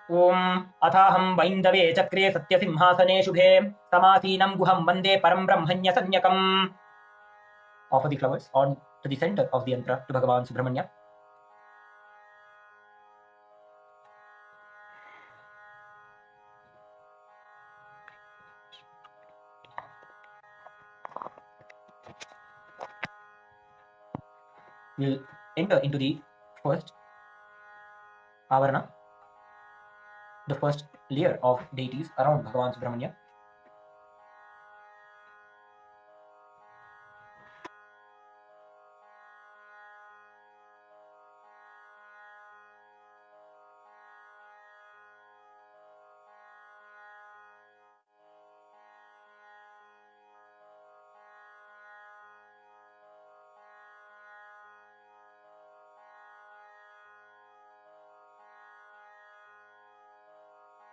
Om athaham vaindave chakre satya simhasane shubhe samasinam guham vande param brahmanya sanyakam. Offer the flowers on to the center of the yantra to Bhagavan Subrahmanya. We'll enter into the first avarana, the first layer of deities around Bhagavan Subrahmanya.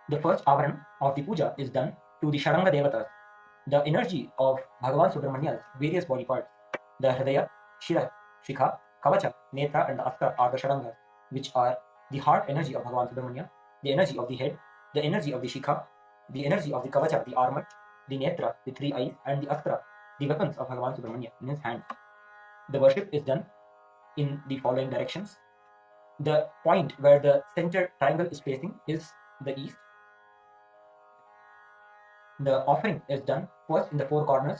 The first avarana of the puja is done to the Sharanga Devatas, the energy of Bhagavan Subrahmanya's various body parts. The Hridaya, Shira, Shikha, Kavacha, Netra and the Astra are the Sharangas, which are the heart energy of Bhagavan Subrahmanya, the energy of the head, the energy of the Shikha, the energy of the Kavacha, the armor, the Netra, the three eyes, and the Astra, the weapons of Bhagavan Subrahmanya in his hand. The worship is done in the following directions. The point where the center triangle is facing is the east. The offering is done first in the four corners,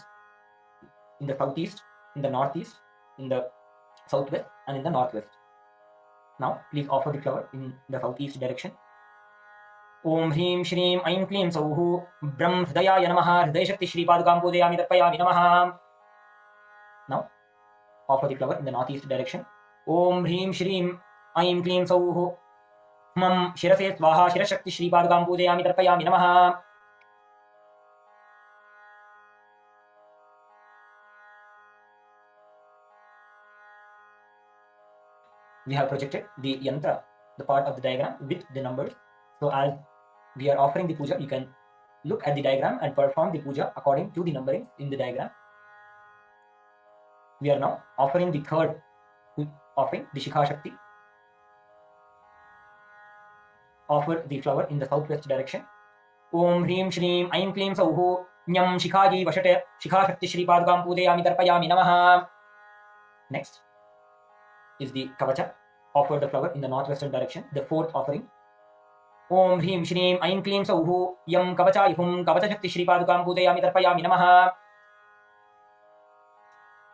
in the southeast, in the northeast, in the southwest, and in the northwest. Now, please offer the flower in the southeast direction. Om Hrim Shrim Aim Klim Sauhu Brahm Hridayaya Namaha Hridaya Shakti Shri Padukam Pujayami Tarpayami Namaha. Now, offer the flower in the northeast direction. Om Hrim Shrim Aim Klim Sauhu Mam Shirase Swaha Shirashakti Shri Padukam Pujayami Tarpayami Namaha. We have projected the yantra, the part of the diagram with the numbers. So as we are offering the puja, you can look at the diagram and perform the puja according to the numbering in the diagram. We are now offering the third offering, the Shikha Shakti. Offer the flower in the southwest direction. Om Hrim Shrim Aim Klim Sauhu Nyam Shikhaji Vashate Shikha Shakti Shri Padukam Pujayami Tarpayami Namaha. Next is the Kavacha. Offer the flower in the northwestern direction, the fourth offering. Om Hrim Shrim Aim Klim Sauhu Yam Kavacha Yhum Kavacha Shakti Shri Padukam Pujayami Tarpayami Namaha.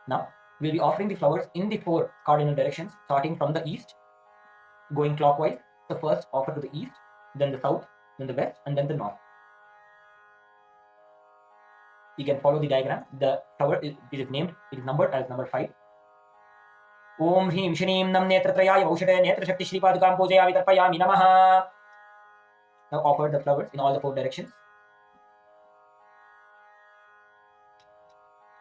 Now, we'll be offering the flowers in the four cardinal directions, starting from the east, going clockwise. The first offer to the east, then the south, then the west, and then the north. You can follow the diagram. The flower is named, it is numbered as number 5. Om Hrim Shrim Nam Netra Trayaya Vaushate Netra Shakti Shri Padukam Pujayami Tarpayami Namaha. Now offer the flowers in all the four directions.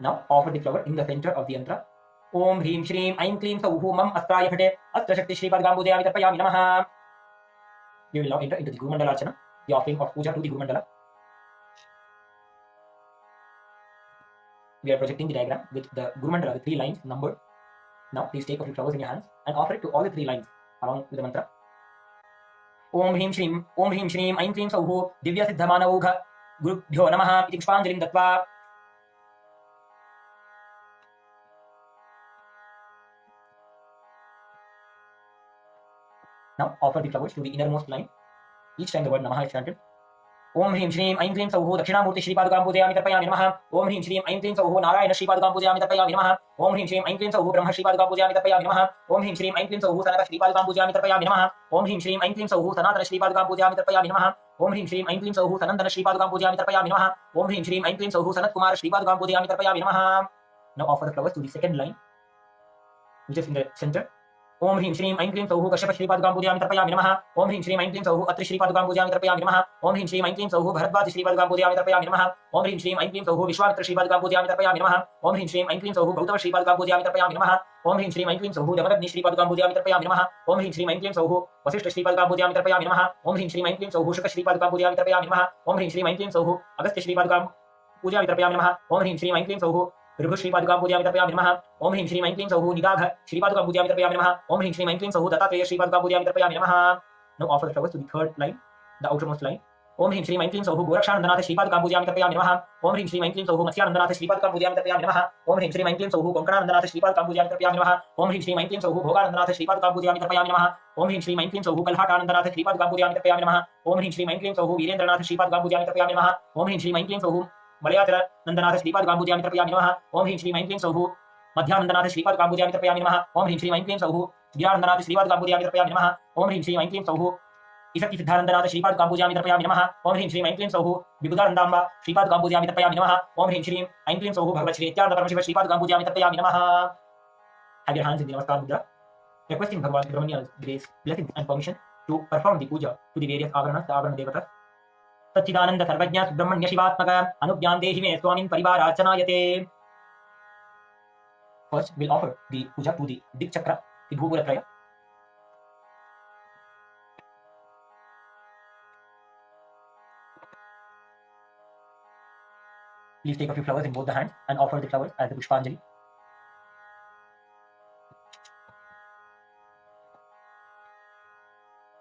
Now offer the flower in the center of the yantra. Om Hrim Shrim Aim Klim Sauhu Mam Astraya Phate Astra Shakti Shri Padukam Pujayami Tarpayami Namaha. We will now enter into the Guru Mandala Archana, the offering of puja to the Guru Mandala. We are projecting the diagram with the Guru Mandala with 3 lines numbered. Now please take a few flowers in your hands and offer it to all the 3 lines along with the mantra. Om Hrim Shrim Aim Klim Sauhu Divya Siddhamana Ugha Gurubhyo Namaha Iti Pushpanjalim Dattva. Now offer the flowers to the innermost line. Each time the word Namaha is chanted. Om Hrim Shrim Aim Klim Sauhu Dakshinamurti Shri Padukam Pujayami Tarpayami Namaha. Om Hrim Shrim Aim Klim Sauhu Narayana Shri Padukam Pujayami Tarpayami Namaha. Om Hrim Shrim Aim Klim Sauhu Brahma Shri Padukam Pujayami Tarpayami Namaha. Om Hrim Shrim Aim Klim Sauhu Sanata Shri Padukam Pujayami Tarpayami Namaha. Om Hrim Shrim Aim Klim Sauhu Sanatana Shri Padukam Pujayami Tarpayami Namaha. Om Hrim Shrim Aim Klim Sauhu Sanandana Shri Padukam Pujayami Tarpayami Namaha. Om Hrim Shrim Aim Klim Sauhu Sanat Kumara Shri Padukam Pujayami Tarpayami Namaha. Now offer the flowers to the second line, which is in the center. ओम ह्रीं श्रीं ऐं क्लीं सौः कश्यप श्रीपादुकां पूजयामि तर्पयामि नमः। ओम ह्रीं श्रीं ऐं क्लीं सौः अत्रि श्रीपादुकां पूजयामि तर्पयामि नमः। ओम ह्रीं श्रीं ऐं क्लीं सौः भरद्वाज श्रीपादुकां पूजयामि तर्पयामि नमः। ओम ह्रीं श्रीं ऐं क्लीं सौः विश्वामित्र श्रीपादुकां पूजयामि तर्पयामि नमः। ओम ह्रीं श्रीं ऐं क्लीं सौः गौतम श्रीपादुकां पूजयामि तर्पयामि नमः। ओम ह्रीं श्रीं ऐं क्लीं सौः जमदग्नि श्रीपादुकां पूजयामि तर्पयामि नमः। ओम ह्रीं श्रीं ऐं क्लीं सौः वसिष्ठ श्रीपादुकां पूजयामि तर्पयामि नमः। ओम ह्रीं श्रीं ऐं क्लीं सौः शुक श्रीपादुकां पूजयामि तर्पयामि नमः। ओम ह्रीं श्रीं ऐं क्लीं सौः अगस्त्य श्रीपादुकां पूजयामि तर्पयामि नमः। ओम ह्रीं श्रीं ऐं क्लीं सौः ऋभु श्रीपादुकां पूजयामि तर्पयामि नमः। ओम ह्रीं श्रीं ऐं क्लीं सौः निदाघ श्रीपादुकां पूजयामि तर्पयामि नमः। ओम ह्रीं श्रीं ऐं क्लीं सौः दत्तात्रेय श्रीपादुकां पूजयामि तर्पयामि नमः। Now offer the flowers to the third line, the outermost line. ओम ह्रीं श्रीं ऐं क्लीं सौः गोरक्षानन्दनाथ श्रीपादुकां पूजयामि तर्पयामि नमः। ओम ह्रीं श्रीं ऐं क्लीं सौः मत्स्यानन्दनाथ श्रीपादुकां पूजयामि तर्पयामि नमः। ओम ह्रीं श्रीं ऐं क्लीं सौः कोङ्कणानन्दनाथ श्रीपादुकां पूजयामि तर्पयामि नमः। ओम ह्रीं श्रीं ऐं क्लीं सौः भोगानन्दनाथ श्रीपादुकां पूजयामि तर्पयामि नमः। ओम ह्रीं श्रीं ऐं क्लीं सौः कल्हाटानन्दनाथ श्रीपादुकां पूजयामि तर्पयामि नमः। ओम ह्रीं श्रीं ऐं क्लीं सौः वीरेन्द्रनाथ श्रीपादुकां पूजयामि तर्पयामि नमः। ओम ह्रीं श्रीं ऐं क्लीं सौः मलयाचलनन्दनाथ श्रीपादुकां पूजयामि तर्पयामि नमः। ओम ह्रीं श्रीं ऐं क्लीं सौः मध्यानन्दनाथ श्रीपादुकां पूजयामि तर्पयामि नमः। ओम ह्रीं श्रीं ऐं क्लीं सौः गिरानन्दनाथ श्रीपादुकां पूजयामि तर्पयामि नमः। ओम ह्रीं श्रीं ऐं क्लीं सौः इसक्ति सिद्धानन्दनाथ श्रीपादुकां पूजयामि तर्पयामि नमः। ओम ह्रीं श्रीं ऐं क्लीं सौः विबुधानन्दाम्बा श्रीपादुकां पूजयामि तर्पयामि नमः। ओम ह्रीं श्रीं ऐं क्लीं सौः भगवत् श्री नित्यानन्द परमशिव श्रीपादुकां पूजयामि तर्पयामि नमः। Have your hands in the Namaskar Mudra, requesting Bhagavan Subrahmanya's grace, blessings and permission to perform the puja to the various avaranas, the avarana devatas. Satchidananda Sarvajna Subrahmanya Shivatmaka Anubhyan Dehi Me Swamin Parivarachanayate. First, we'll offer the puja to the Dik Chakra, the Bhupuratraya. Please take a few flowers in both the hands and offer the flowers as the Pushpanjali.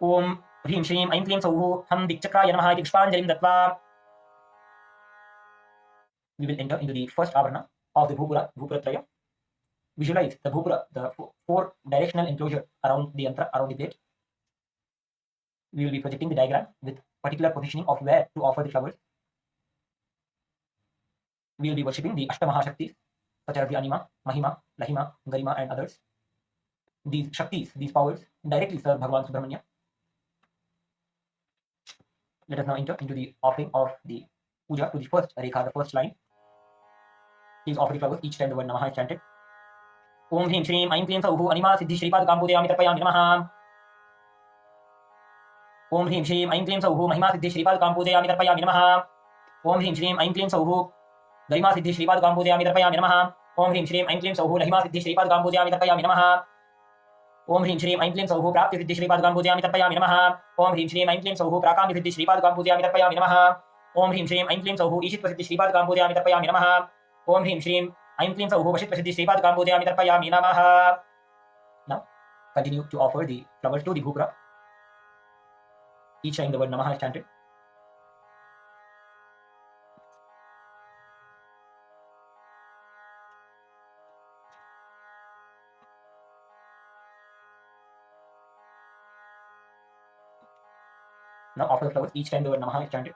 ओम ह्रीं श्रीं ऐं क्लीं सौः हम दिक्चक्राय नमः इति पुष्पाञ्जलिं दत्वा we will enter into the first avarana of the Bhupuratraya. Visualize the Bhupura, the four directional enclosure around the Yantra, around the plate. We will be projecting the diagram with particular positioning of where to offer the flowers. We will be worshipping the Ashtamahashaktis such as the Anima, Mahima, Lahima, Garima and others. These Shaktis, these powers directly serve Bhagavan Subrahmanya. Let us now enter into the offering of the puja to the first rekha, the first line. Please offer the flowers each time the word Namaha is chanted. Om Hrim Shrim Aim Klim Sauhu Anima Siddhi Shripadukam Pujayami Tarpayami Namaha. Om Hrim Shrim Aim Klim Sauhu Mahima Siddhi Shripadukam Pujayami Tarpayami Namaha. Om Hrim Shrim Aim Klim Sauhu Garima Siddhi Shripadukam Pujayami Tarpayami Namaha. Om Hrim Shrim Aim Klim Sauhu Lahima Siddhi Shripadukam Pujayami Tarpayami Namaha. ओम ह्रीं श्रीं ऐं क्लीं सौः प्राप्ति सिद्धि श्रीपादुकां पूजयामि तर्पयामि नमः। ओम ह्रीं श्रीं ऐं क्लीं सौः प्राकाम्य सिद्धि श्रीपादुकां पूजयामि तर्पयामि नमः। ओम ह्रीं श्रीं ऐं क्लीं सौः ईशित्व सिद्धि श्रीपादुकां पूजयामि तर्पयामि नमः। ओम ह्रीं श्रीं ऐं क्लीं सौः वशित्व सिद्धि श्रीपादुकां पूजयामि तर्पयामि नमः। Now continue to offer the flowers to the Bhupura. Each time the word Namaha is chanted. Now offer the flowers each time the word Namaha is chanted.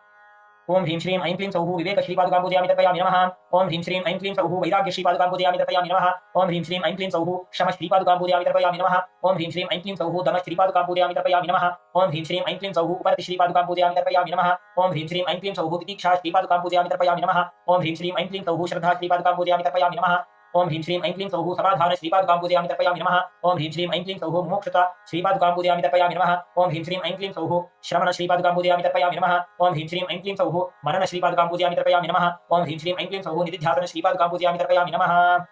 ओम ह्रीं श्रीं ऐं क्लीं सौः विवेक श्रीपादुकां पूजयामि तर्पयामि नमः। ओम ह्रीं श्रीं ऐं क्लीं सौः वैराग्य श्रीपादुकां पूजयामि तर्पयामि नमः। ओम ह्रीं श्रीं ऐं क्लीं सौः शम श्रीपादुकां पूजयामि तर्पयामि नमः। ओम ह्रीं श्रीं ऐं क्लीं सौः दम श्रीपादुकां पूजयामि तर्पयामि नमः। ओम ह्रीं श्रीं ऐं क्लीं सौः उपरति श्रीपादुकां पूजयामि तर्पयामि नमः। ओम ह्रीं श्रीं ऐं क्लीं सौः तितीक्षा श्रीपादुकां पूजयामि तर्पयामि नमः। ओम ह्रीं श्रीं ऐं क्लीं सौः श्रद्धा श्रीपादुकां पूजयामि तर्पयामि नमः। ओम ह्रीं श्रीं ऐं क्लीं सौः समाधान श्रीपादुकां पूजयामि तर्पयामि नमः। ओम ह्रीं श्रीं ऐं क्लीं सौः मोक्षता श्रीपादुकां पूजयामि तर्पयामि नमः। ओम ह्रीं श्रीं ऐं क्लीं सौः श्रवण श्रीपादुकां पूजयामि तर्पयामि नमः। ओम ह्रीं श्रीं ऐं क्लीं सौः मनन श्रीपादुकां पूजयामि तर्पयामि नमः। ओम ह्रीं श्रीं ऐं क्लीं सौः निधिध्यासन श्रीपादुकां पूजयामि तर्पयामि नमः।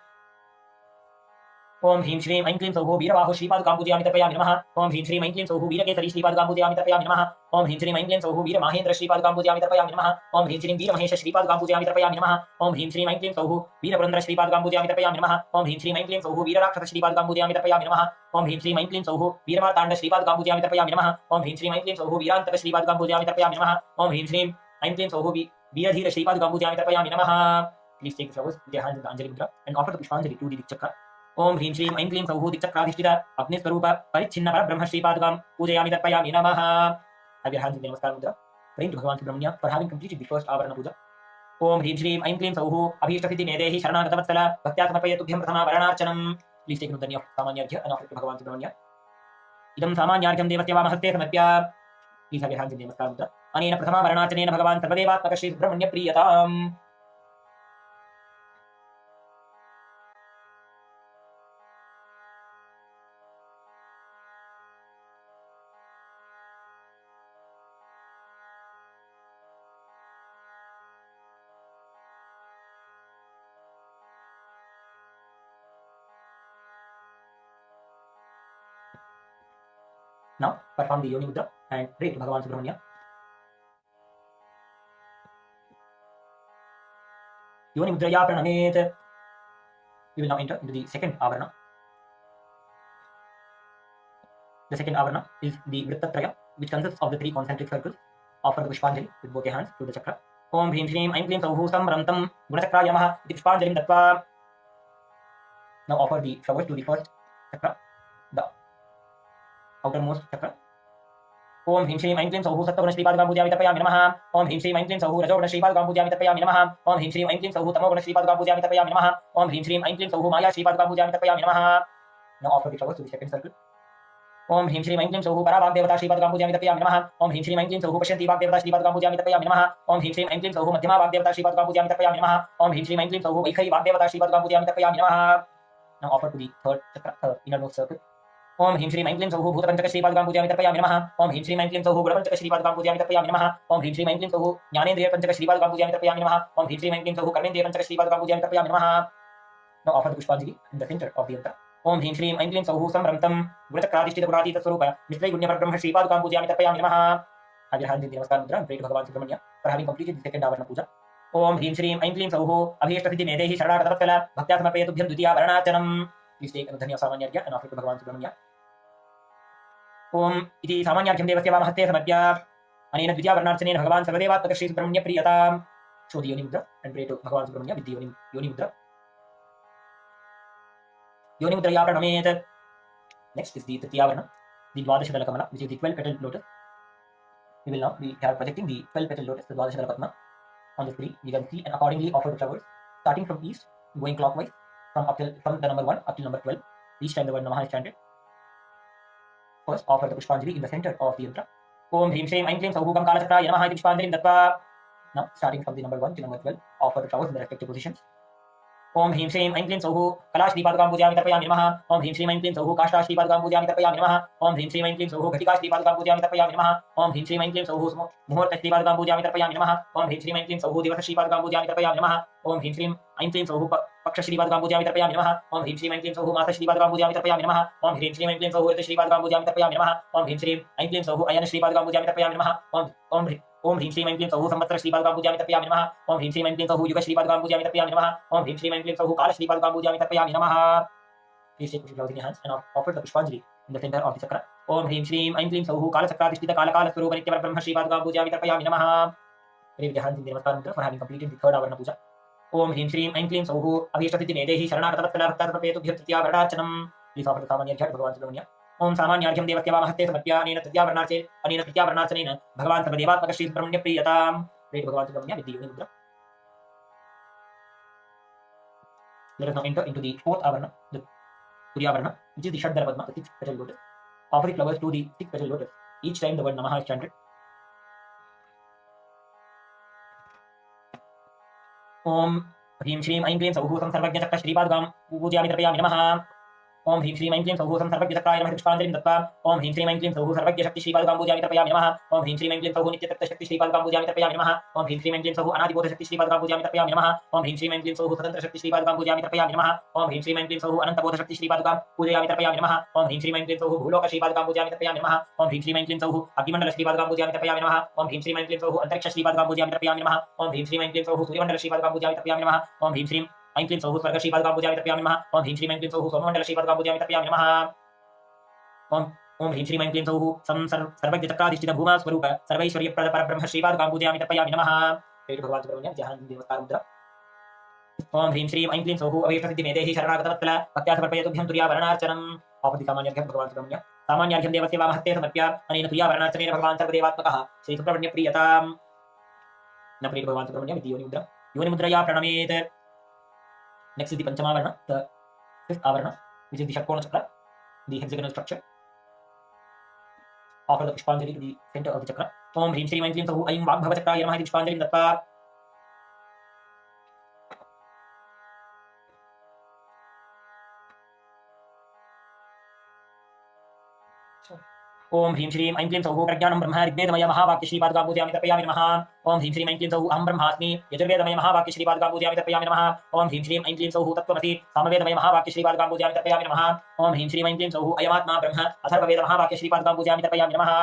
ओम ह्रीं श्रीं ऐं क्लीं सौः वीरबाहु श्रीपादुकां पूजयामि तर्पयामि नमः। ओम ह्रीं श्रीं ऐं क्लीं सौः वीरकेसरी श्रीपादुकां पूजयामि तर्पयामि नमः। ओम ह्रीं श्रीं ऐं क्लीं सौः वीरमाहेन्द्र श्रीपादुकां पूजयामि तर्पयामि नमः। ओम ह्रीं श्रीं वीरमहेश श्रीपादुकां पूजयामि तर्पयामि नमः। ओम ह्रीं श्रीं ऐं क्लीं सौः वीरपुरन्दर श्रीपादुकां पूजयामि तर्पयामि नमः। ओम ह्रीं श्रीं ऐं क्लीं सौः वीरराक्षस श्रीपादुकां पूजयामि तर्पयामि नमः। ओम ह्रीं श्रीं ऐं क्लीं सौः वीरमार्ताण्ड श्रीपादुकां पूजयामि तर्पयामि नमः। ओम ह्रीं श्रीं ऐं क्लीं सौः वीरान्तक श्रीपादुकां पूजयामि तर्पयामि नमः। ओम ह्रीं श्रीं ऐं क्लीं सौः वीरधीर श्रीपादुकां पूजयामि तर्पयामि नमः। Please take the flowers with your hands in the Anjali Mudra and offer the Pushpanjali to the Dikchakra. ओम ह्रीं श्रीं ऐं क्लीं सौः दिक्चक्राधिष्ठित अग्निस्वरूप परिच्छिन्न परब्रह्म श्रीपादुकां पूजयामि तर्पयामि नमः। Have your hands in the Namaskar Mudra. Praying to Bhagavan Subrahmanya for having completed the first avarana puja. ओम ह्रीं श्रीं ऐं क्लीं सौः अभीष्टसिद्धि नेदेहि शरणागतवत्सल भक्त्या समर्पय तुभ्यं प्रथमा वरणार्चनम्. Please take nudani of सामान्यार्घ्य and offer it to Bhagavan Subrahmanya. इदं सामान्यार्घ्यं देवस्य वामहस्ते समर्प्य. Please have your hands in the Namaskar Mudra. अनेन प्रथमा वरणार्चनेन भगवान् सर्वदेवात्मक Shri Subrahmanya प्रीयताम्. Now perform the Yoni Mudra and pray to Bhagavan Subrahmanya. Yoni Mudraya Pranamet. We will now enter into the second Avarana. The second Avarana is the Vrittatraya, which consists of the 3 concentric circles. Offer the Pushpanjali with both your hands to the chakra. Om Hrim Shrim Aim Klim Sauhu Samrantam Gunachakraya Namaha iti Pushpanjalim Dattva. Now offer the flowers to the first chakra, the outermost chakra. Om Hrim Shrim Aim Klim Sauhu Sattva Shripadagam Pujami Tapayami Namaha. Om Hrim Shrim Aim Klim Sauhu Rajo Shripadagam Pujami Tapayami Namaha. Om Hrim Shrim Aim Klim Sauhu Tamo Shripadagam Pujami Tapayami Namaha. Om Hrim Shrim Aim Klim Sauhu Maya Shripadagam Pujami Tapayami Namaha. Now offer the flowers to the second circle. Om Hrim Shrim Aim Klim Sauhu Parabhag Devata Shripadagam Pujami Tapayami Namaha. Om Hrim Shrim Aim Klim Sauhu Pashyanti Bhag Devata Shripadagam Pujami Tapayami Namaha. Om Hrim Shrim Aim Klim Sauhu Madhyama Bhag Devata Shripadagam Pujami Tapayami Namaha. Om Hrim Shrim Aim Klim Sauhu Vaikhari Bhag Devata Shripadagam Pujami Tapayami Namaha. Now offer to the third chakra, innermost circle. Om Hrim Shrim Aim Klim Sauhu Bhutapanchaka Shripadagam Pujami Tapayami Namaha. Om Hrim Shrim Aim Klim Sauhu Gulapanchaka Shripadagam Pujami Tapayami Namaha. Om Hrim Shrim Aim Klim Sauhu Jnanendriya Panchaka Shripadagam Pujami Tapayami Namaha. Om Hrim Shrim Aim Klim Sauhu Karmendriya Panchaka Shripadagam Pujami Tapayami Namaha. Now offer the Pushpanjali in the center of the yantra. Om Hrim Shrim Aim Klim Sauhu Samrantam Gunachakrādishthita Gurātita Swarupa Nishray Gunya Parabrahma Shripadagam Pujami Tapayami Namaha. Have your hands in the Namaskar Mudra and pray to Bhagavan Subrahmanya for having completed the second Avarana Puja. Om Hrim Shrim Aim Klim Sauhu Abhishekam Medehi Sharanagatavatala Bhaktya Samapayatubhyam Dvitiya Varanachanam. Please take Anudhanya of Samanyargya and offer to Bhagavan Subrahmanya. Om iti Samanyargyam Devasya Vamahaste Samadhya Anena Dvitiya Varanachanena Bhagavan Sarvadevatmaka Shri Subrahmanya Priyatam. Show the Yoni Mudra and pray to Bhagavan Subrahmanya with the Yoni Mudra. Yoni Mudraya Pranamet. Next is the Tritya the Dvadasha Kamala, which is the 12-petaled lotus. We will now be projecting the 12-petaled lotus, the Dvadasha Padma, on the screen. We can see and accordingly offer the flowers, starting from east, going clockwise, from the number 1 up to number 12. Each time the word Namaha is chanted. First, offer the Pushpanjali in the center of the yantra. Om Hrim Shrim Aim Klim Sauhu Kam Kalachakraya Namaha iti Pushpanjalim Dattva. Now, starting from the number 1 to number 12, offer the flowers in the respective positions. Om Hrim Shrim Aim Klim Sauhu Kalash Shripadagam Pujami Tapayami Namaha. Om Hrim Shrim Aim Klim Sauhu Kashta Shripadagam Pujami Tapayami Namaha. Om Hrim Shrim Aim Klim Sauhu Ghatika Shripadagam Pujami Tapayami Namaha. Om Hrim Shrim Aim Klim Sauhu Muhurta Shripadagam Pujami Tapayami Namaha. Om Hrim Shrim Aim Klim Sauhu Divasa Shripadagam Pujami Tapayami Namaha. Om Hrim Shrim Aim Klim Sauhu Paksha Shripadagam Pujami Tapayami Namaha. Om Hrim Shrim Aim Klim Sauhu Masa Shripadagam Pujami Tapayami Namaha. Om Hrim Shrim Aim Klim Sauhu Rita Shripadagam Pujami Tapayami Namaha. Om Hrim Shrim Aim Klim Sauhu Ayana Shripadagam Pujami Tapayami Namaha. Om Hrim Shrim Aim Klim Sauhu Samvatsara Shripadagam Pujami Tapayami Namaha. Om Hrim Shrim Aim Klim Sauhu Yuga Shripadagam Pujami Tapayami Namaha. Om Hrim Shrim Aim Klim Sauhu Kala Shripadagam Pujami Tapayami Namaha. Please take flowers in your hands and offer the Pushpanjali in the center of the chakra. Om Hrim Shrim Aim Klim Sauhu Kala Chakradishtita Kala Kala Swarupa Nitya Brahma Shripadagam Pujami Tapayami Namaha. Pray with your hands in the Namaskar Mudra for having completed the third Avarana Puja. Om Hrim Shrim Aim Klim Sauhu Abhishekam Medehi Sharanagatavatala Bhaktya Samapayatubhyam Dvitiya Varanachanam. Please offer the Samanyargya to Bhagavan Subrahmanya. Om Samanyargyam Devasya Vamahaste Samadhya Anena Tritya Varanachanena Bhagavan Sarvadevatmaka Shri Subrahmanya Priyatam. Pray to Bhagavan Subrahmanya with the Yoni Mudra. Let us now enter into the fourth Avarana, the Turyavarana, which is the Shadhara Padma, the 6-petaled lotus. Offer the flowers to the 6-petaled lotus. Each time the word Namaha is chanted. Om Hrim Shrim Aim Klim Sauhu Samsarvajna Chakra Shripadagam Pujami Tapayami Namaha. Om Hrim Shrim Aim Klim Sauhu Samsarvajna Chakraya Namaha Pushpanjalim Dattva. Om Hrim Shrim Aim Klim Sauhu Sarvajna Shakti Shripadagam Pujami Tapayami Namaha. Om Hrim Shrim Aim Klim Sauhu Nitya Tattva Shakti Shripadagam Pujami Tapayami Namaha. Om Hrim Shrim Aim Klim Sauhu Anadibodha Shakti Shripadagam Pujami Tapayami Namaha. Om Hrim Shrim Aim Klim Sauhu Satantra Shakti Shripadagam Pujami Tapayami Namaha. Om Hrim Shrim Aim Klim Sauhu Anantabodha Shakti Shripadagam Pujami Tapayami Namaha. Om Hrim Shrim Aim Klim Sauhu Bhuloka Shripadagam Pujami Tapayami Namaha. Om Hrim Shrim Aim Klim Sauhu Agimandala Shripadagam Pujami Tapayami Namaha. Om Hrim Shrim Aim Klim Sauhu Antariksha Shripadagam Pujami Tapayami Namaha. Om Hrim Shrim Aim Klim Sauhu Suryamandala Shripadagam Pujami Tapayami Namaha. Om Hrim Shrim Aim Klim Sauhu Swarga Shripadagam Pujami Tapayami Namaha. Om Hrim Shrim Aim Klim Sauhu Somamandala Shripadagam Pujami Tapayami Namaha. Om Hrim Shrim Aim Klim Sauhu Sarvajna Chakradishtita Bhuma Swarupa Sarvaishwarya Prada Parabrahma Shripadagam Pujami Tapayami Namaha. Pray to Bhagavan Subrahmanya, Jahan Namaskar Mudra. Om Hrim Shrim Aim Klim Sauhu Abhishekam Medehi Sharanagatavatala Bhaktya Samapayatubhyam Dvitiya Varanachanam. Offer the Samanyargyam to Bhagavan Subrahmanya. Samanyargyam Devasya Vamahaste Samadhya Anena Dvitiya Varanachanena Bhagavan Sarvadevatmaka Shri Subrahmanya Priyatam. Now pray to Bhagavan Subrahmanya with the Yoni Mudra. Yoni Mudraya Pranamet. Next is the Panchamavarana, the 5th Avarana, which is the Shatkona Chakra, the hexagonal structure. Offer the Pushpanjali to the center of the chakra. Om Hrim Shrim Aim Klim Sauhu Aim Vagbhava Chakraya Namaha iti Pushpanjalim Dattva. ओम ह्रीं श्रीं ऐं क्लीं सौः प्रज्ञानं ब्रह्म ऋग्वेदमय महावाक्य श्रीपादुकां पूजयामि तर्पयामि नमः। ओम ह्रीं श्रीं ऐं क्लीं सौः अहं ब्रह्मास्मि यजुर्वेदमय महावाक्य श्रीपादुकां पूजयामि तर्पयामि नमः। ओम ह्रीं श्रीं ऐं क्लीं सौः तत्त्वमसि सामवेदमय महावाक्य श्रीपादुकां पूजयामि तर्पयामि नमः। ओम ह्रीं श्रीं ऐं क्लीं सौः अयमात्मा ब्रह्म अथर्ववेद महावाक्य श्रीपादुकां पूजयामि तर्पयामि नमः।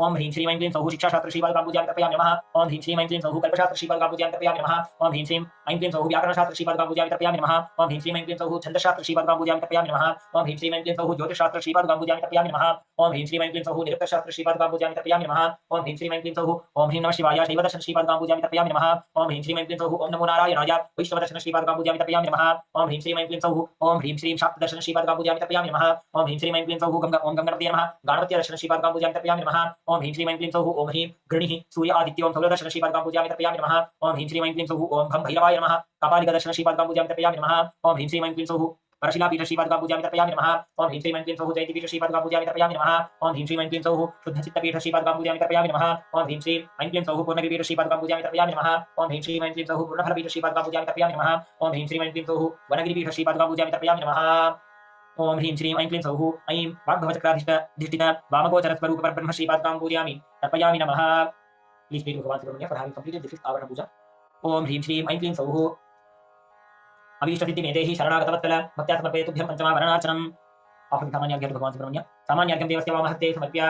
ओम ह्रीं श्रीं ऐं क्लीं सौः शिक्षाशास्त्र श्रीपादुकां पूजयामि तर्पयामि नमः। ओम ह्रीं श्रीं ऐं क्लीं सौः कल्पशास्त्र श्रीपादुकां पूजयामि तर्पयामि नमः। ओम ह्रीं श्रीं ऐं क्लीं सौः व्याकरणशास्त्र श्रीपादुकां पूजयामि तर्पयामि नमः। ओम ह्रीं श्रीं ऐं क्लीं सौः छन्दशास्त्र श्रीपादुकां पूजयामि तर्पयामि नमः। ओम ह्रीं श्रीं ऐं क्लीं सौः ज्योतिषशास्त्र श्रीपादुकां पूजयामि तर्पयामि नमः। ओम ह्रीं श्रीं ऐं क्लीं सौः निरुक्तशास्त्र श्रीपादुकां पूजयामि तर्पयामि नमः। ओम ह्रीं श्रीं ऐं क्लीं सौः ओम ह्रीं नमः शिवाय शैवदर्शन श्रीपादुकां पूजयामि तर्पयामि नमः। ओम ह्रीं श्रीं ऐं क्लीं सौः ओम नमो नारायणाय वैष्णवदर्शन श्रीपादुकां पूजयामि तर्पयामि नमः। ओम ह्रीं श्रीं ऐं क्लीं सौः ओम ह्रीं श्रीं शाक्तदर्शन श्रीपादुकां पूजयामि तर्पयामि नमः। ओम ह्रीं श्रीं ऐं क्लीं सौः ओम गंगणपतये नमः गणपतये दर्शन श्रीपादुकां पूजयामि तर्पयामि नमः। ओम ह्रीं श्रीं ऐं क्लीं सौः ओम ह्रीं गृणिः सूर्य आदित्य ओम सौरदर्शन श्रीपादुकां पूजयामि तर्पयामि नमः। ओम ह्रीं श्रीं ऐं क्लीं सौः ओम घं भैरवाय नमः कपालिकादर्शन श्रीपादुकां पूजयामि तर्पयामि नमः। ओम ह्रीं श्रीं ऐं क्लीं सौः परशिलापीठ श्रीपादुकां पूजयामि तर्पयामि नमः। ओम ह्रीं श्रीं ऐं क्लीं सौः जयतिपीठ श्रीपादुकां पूजयामि तर्पयामि नमः। ओम ह्रीं श्रीं ऐं क्लीं सौः शुद्धचित्तपीठ श्रीपादुकां पूजयामि तर्पयामि नमः। ओम ह्रीं श्रीं ऐं क्लीं सौः पूर्णगिरिपीठ श्रीपादुकां पूजयामि तर्पयामि नमः। ओम ह्रीं श्रीं ऐं क्लीं सौः पूर्णफलपीठ श्रीपादुकां पूजयामि तर्पयामि नमः। ओम ह्रीं श्रीं ऐं क्लीं सौः वनगिरिपीठ श्रीपादुकां पूजयामि तर्पयामि नमः। ओम ह्रीं श्रीं ऐं क्लीं सौः ऐं वाग्भवचक्राधिष्ठित वामगोचरस्वरूप परब्रह्म श्रीपादुकां पूजयामि तर्पयामि नमः। Please pray to Bhagavan Subrahmanya for having completed the 5th Avarana Puja. Om Hreem Shreem Aim Kleem Sauh अभीष्टसिद्धिमेदेहि शरणागतवत्सल भक्त्या समर्पये तुभ्यं पञ्चमाभरणार्चनम्। After the सामान्यार्घ्यं to Bhagavan Subrahmanya, सामान्यार्घ्यं देवस्य वामहस्ते समर्प्य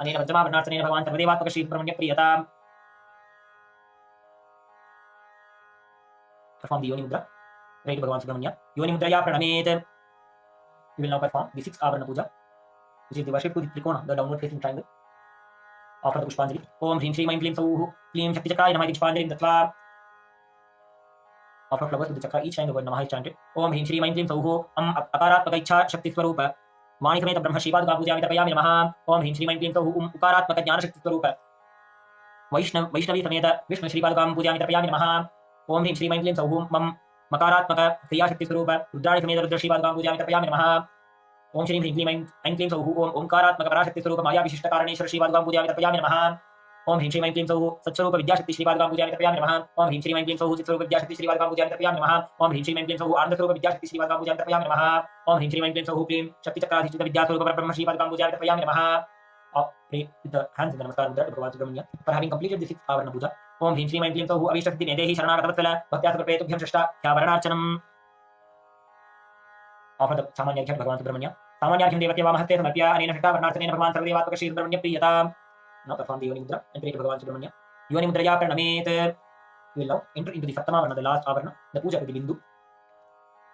अनेन पञ्चमाभरणार्चनेन भगवान् सर्वदेवात्मक Shri Subrahmanya प्रीयताम्। Perform the Yoni Mudra. Pray to Bhagavan Subrahmanya. Yoni Mudraya Pranamet. We will now perform the 6th Avarana Puja, which is the worship to the Trikona, the downward facing triangle. After the Pushpanjali, Om Hreem Shreem Aim Kleem Sauh Kleem Shakti Chakraye Namaha Pushpanjali Dattva. After flowers to the chakra, each time the word Namaha is chanted. Om Hreem Shreem Aim Kleem Sauh Akaratmaka Ichha Shakti Swarupa Mani Sameta Brahma Shripadukaं Pujami Tarpayami Namaha. Om Hreem Shreem Aim Kleem Sauh Ukaratmaka Jnana Shakti Swarupa Vaishnavi Sameta Vishnu Shripadukaं Pujami Tarpayami Namaha. Om Hreem Shreem Aim Kleem Sauh Makaratmaka Kriya Shakti Swarupa Rudrani Sameta Rudra Shripadukaं Pujami Tarpayami Namaha. ओम श्रीं ह्रीं क्लीं ऐं क्लीं सौः ओम ओंकारात्मक पराशक्ति स्वरूप माया विशिष्ट कारणेश्वर श्रीपादुकां पूजयामि तर्पयामि नमः। ओम ह्रीं श्रीं ऐं क्लीं सौः सत्स्वरूप विद्याशक्ति श्रीपादुकां पूजयामि तर्पयामि नमः। ओम ह्रीं श्रीं ऐं क्लीं सौः चित्स्वरूप विद्याशक्ति श्रीपादुकां पूजयामि तर्पयामि नमः। ओम ह्रीं श्रीं ऐं क्लीं सौः आनंद स्वरूप विद्याशक्ति श्रीपादुकां पूजयामि तर्पयामि नमः। ओम ह्रीं श्रीं ऐं क्लीं सौः क्लीं शक्ति चक्राधिष्ठित विद्यास्वरूप परब्रह्म श्रीपादुकां पूजयामि तर्पयामि नमः। Pray with the hands in the Namaskar Mudra to Bhagavan Subrahmanya for having completed the 6th Avarana Puja. Om Hreem Shreem Aim Kleem Sauh Avishtasidhimedehi Sharanagatavatvala Bhaktya Samarpये Tubhyam षष्ठाख्यावरणार्चनम्. After the सामान्यार्घ्यं to Bhagavan Subrahmanya, सामान्यार्घ्यं देवस्य वामहस्ते समर्प्य अनेन षष्ठावरणार्चनेन भगवान् सर्वदेवात्मक Shri Subrahmanya प्रीयताम्. Now perform the Yoni Mudra and pray to Bhagavan Subrahmanya. Yoni Mudraya Pranamet. We will now enter into the Saptama Avarana, the last Avarana, the Puja to the Bindu,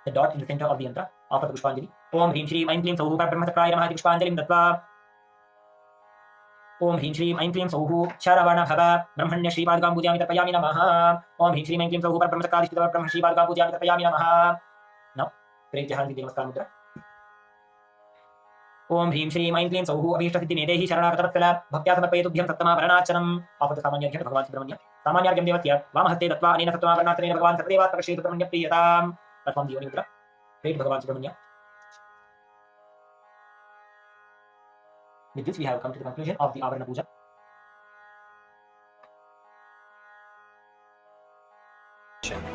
the dot in the center of the Yantra. After the Pushpanjali, Om Hreem Shreem Aim Kleem Sauh Parabrahma Chakraye Namaha Pushpanjalim Dattva. ओम ह्रीं श्रीं ऐं क्लीं सौः शरवण भव ब्रह्मण्य श्रीपादुकां पूजयामि तर्पयामि नमः। ओम ह्रीं श्रीं ऐं क्लीं सौः परब्रह्मचक्राधिष्ठित ब्रह्म श्रीपादुकां पूजयामि तर्पयामि नमः। Now pray the hands in the Namaskar Mudra. ओम ह्रीं श्रीं ऐं क्लीं सौः अभीष्टसिद्धिमेदेहि शरणागतवत्सल भक्त्या समर्पये तुभ्यं सप्तमाभरणार्चनम्. After the सामान्यार्घ्यं to Bhagavan Subrahmanya, सामान्यार्घ्यं देवस्य वामहस्ते दत्त्वा अनेन सप्तमाभरणार्चनेन भगवान् सर्वदेवात्मक Shri Subrahmanya प्रीयताम्. Perform the Yoni Mudra. Pray to Bhagavan Subrahmanya. With this, we have come to the conclusion of the Avarana Puja.